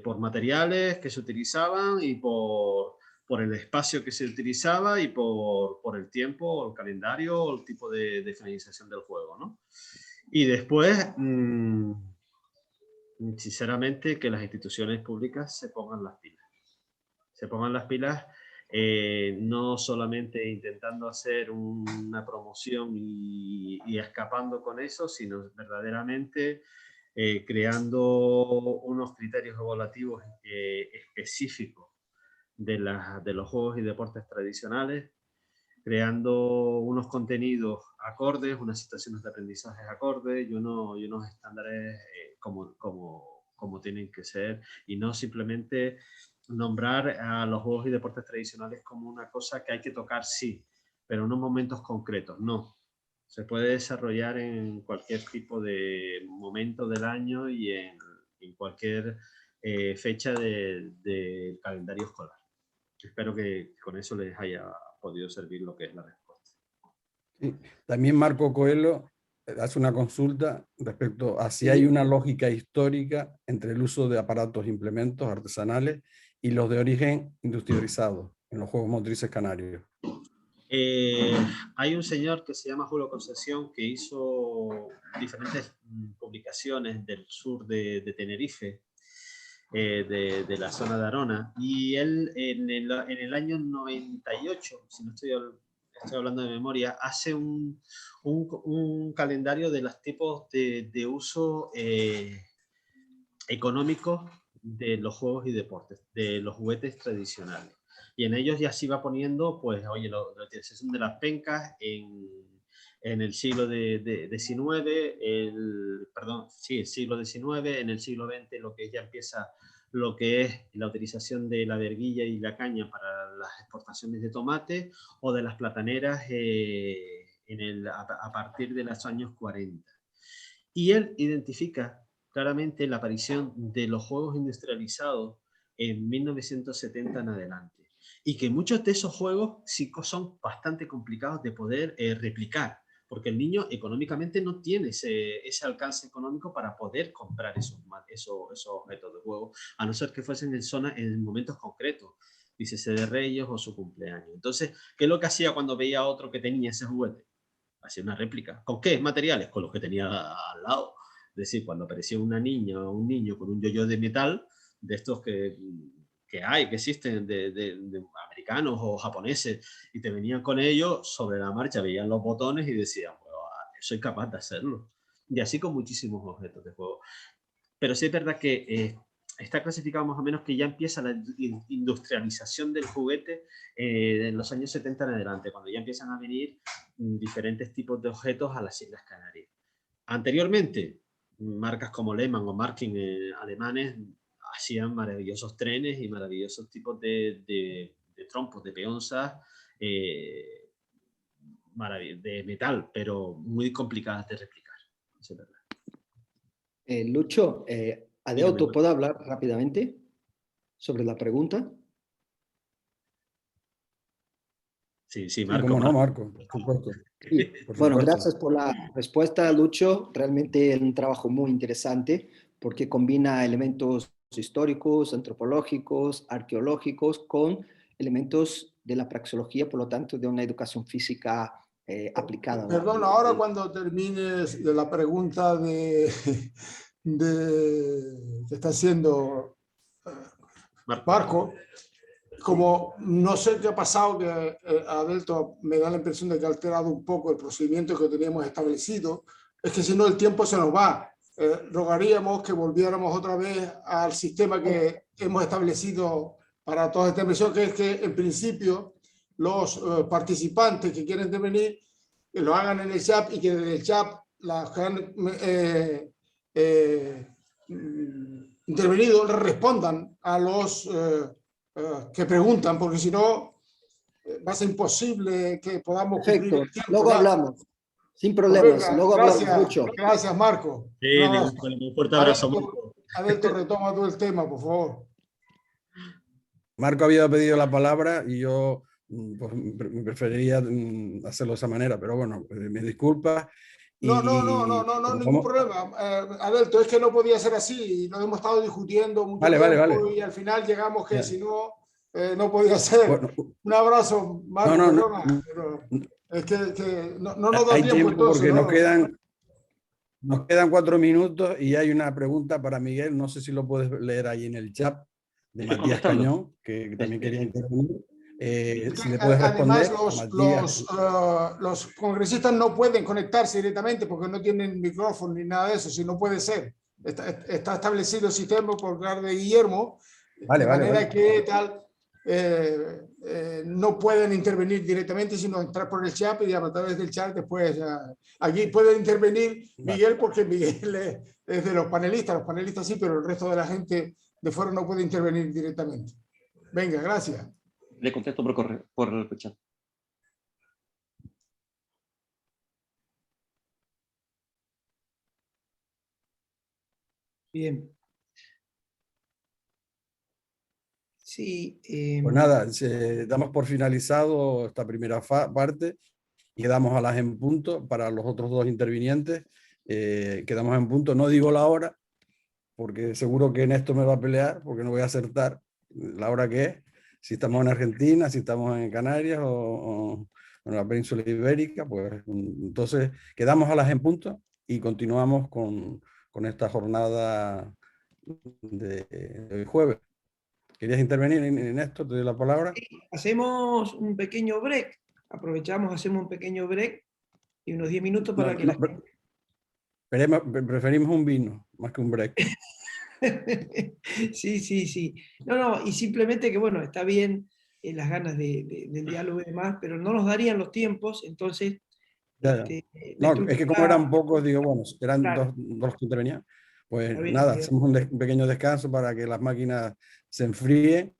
Speaker 1: por materiales que se utilizaban y por el espacio que se utilizaba y por el tiempo, el calendario o el tipo de finalización del juego, ¿no? Y después, sinceramente, que las instituciones públicas se pongan las pilas. Se pongan las pilas, no solamente intentando hacer una promoción y escapando con eso, sino verdaderamente creando unos criterios evaluativos específicos de los juegos y deportes tradicionales, creando unos contenidos acordes, unas situaciones de aprendizaje acordes y unos estándares como tienen que ser, y no simplemente nombrar a los juegos y deportes tradicionales como una cosa que hay que tocar, sí, pero no en momentos concretos, no. Se puede desarrollar en cualquier tipo de momento del año y en cualquier fecha del calendario escolar. Espero que con eso les haya podido servir lo que es la respuesta.
Speaker 3: Sí. También Marco Coelho hace una consulta respecto a si hay una lógica histórica entre el uso de aparatos e implementos artesanales y los de origen industrializado en los juegos motrices canarios.
Speaker 1: Hay un señor que se llama Julio Concepción que hizo diferentes publicaciones del sur de Tenerife, de la zona de Arona, y él en el año 98, si no estoy hablando de memoria, hace un calendario de los tipos de uso económicos de los juegos y deportes, de los juguetes tradicionales. Y en ellos ya se iba poniendo, pues, oye, la utilización de las pencas en el siglo XIX, el siglo XIX, en el siglo XX lo que ya empieza lo que es la utilización de la verguilla y la caña para las exportaciones de tomate, o de las plataneras a partir de los años 40. Y él identifica claramente la aparición de los juegos industrializados en 1970 en adelante. Y que muchos de esos juegos sí son bastante complicados de poder replicar, porque el niño económicamente no tiene ese alcance económico para poder comprar esos objetos de juego, a no ser que fuesen en momentos concretos, dícese de Reyes o su cumpleaños. Entonces, ¿qué es lo que hacía cuando veía a otro que tenía ese juguete? Hacía una réplica. ¿Con qué materiales? Con los que tenía al lado. Es decir, cuando aparecía una niña o un niño con un yo-yo de metal, de estos que existen, de americanos o japoneses, y te venían con ellos, sobre la marcha veían los botones y decían, bueno, soy capaz de hacerlo. Y así con muchísimos objetos de juego. Pero sí es verdad que está clasificado más o menos que ya empieza la industrialización del juguete en los años 70 en adelante, cuando ya empiezan a venir diferentes tipos de objetos a las Islas Canarias. Anteriormente, marcas como Lehmann o Markin alemanes hacían maravillosos trenes y maravillosos tipos de trompos, de peonzas de metal, pero muy complicadas de replicar. Eso es verdad.
Speaker 7: Lucho, Adeuto, ¿puedo hablar rápidamente sobre la pregunta?
Speaker 1: Sí, Marco.
Speaker 3: ¿Cómo no, Marco? Por supuesto.
Speaker 7: Sí. Bueno, gracias por la respuesta, Lucho. Realmente es un trabajo muy interesante porque combina elementos históricos, antropológicos, arqueológicos con elementos de la praxeología, por lo tanto, de una educación física aplicada.
Speaker 2: Perdón, ahora cuando termines de la pregunta que está haciendo Marco, como no sé qué ha pasado, que Adeuto me da la impresión de que ha alterado un poco el procedimiento que teníamos establecido, es que si no el tiempo se nos va. Rogaríamos que volviéramos otra vez al sistema que hemos establecido para toda esta emisión, que es que en principio los participantes que quieren intervenir lo hagan en el chat, y que desde el chat las que han intervenido respondan a los que preguntan, porque si no va a ser imposible que podamos
Speaker 7: Perfecto.
Speaker 2: cumplir el tiempo.
Speaker 7: Luego hablamos, sin problemas.
Speaker 2: Venga,
Speaker 7: luego
Speaker 2: gracias,
Speaker 7: hablamos mucho.
Speaker 2: Gracias, Marco.
Speaker 1: Sí, un fuerte abrazo.
Speaker 2: Adeuto, retoma tú el tema, por favor.
Speaker 3: Marco había pedido la palabra y yo pues me preferiría hacerlo de esa manera, pero bueno, me disculpa.
Speaker 2: No, ningún problema. Alberto, es que no podía ser así y lo hemos estado discutiendo mucho tiempo y al final llegamos que si no, no podía ser.
Speaker 3: Bueno,
Speaker 2: un abrazo, Marco, perdona, pero es que no nos da tiempo entonces.
Speaker 3: Porque nos quedan 4 minutos y hay una pregunta para Miguel, no sé si lo puedes leer ahí en el chat, de Matías Cañón, que también quería intervenir. Si le puedes responder.
Speaker 2: Además, los congresistas no pueden conectarse directamente porque no tienen micrófono ni nada de eso, si no puede ser. Está establecido el sistema por parte de Guillermo, de manera que tal, no pueden intervenir directamente, sino entrar por el chat y a través del chat después. Aquí puede intervenir Miguel porque Miguel es de los panelistas sí, pero el resto de la gente de fuera no puede intervenir directamente. Venga, gracias.
Speaker 6: Le contesto por correo, por el chat.
Speaker 8: Bien. Sí.
Speaker 3: Pues nada, damos por finalizado esta primera parte y quedamos a las en punto para los otros 2 intervinientes. Quedamos en punto, no digo la hora, porque seguro que en esto me va a pelear, porque no voy a acertar la hora que es. Si estamos en Argentina, si estamos en Canarias o en la península ibérica, pues entonces quedamos a las en punto y continuamos con esta jornada de jueves. ¿Querías intervenir en esto? Te doy la palabra.
Speaker 8: Sí, hacemos un pequeño break, aprovechamos, hacemos un pequeño break y unos 10 minutos para que
Speaker 3: preferimos un vino más que un break.
Speaker 8: Sí. No, y simplemente que, bueno, está bien las ganas del diálogo y demás, pero no nos darían los tiempos, entonces...
Speaker 3: No, es que como eran pocos, digo, bueno, eran dos que intervenían, pues nada, hacemos un pequeño descanso para que las máquinas se enfríen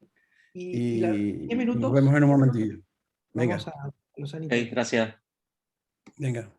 Speaker 3: y nos vemos en un momentillo.
Speaker 8: Venga. Vamos a los
Speaker 6: gracias.
Speaker 3: Venga.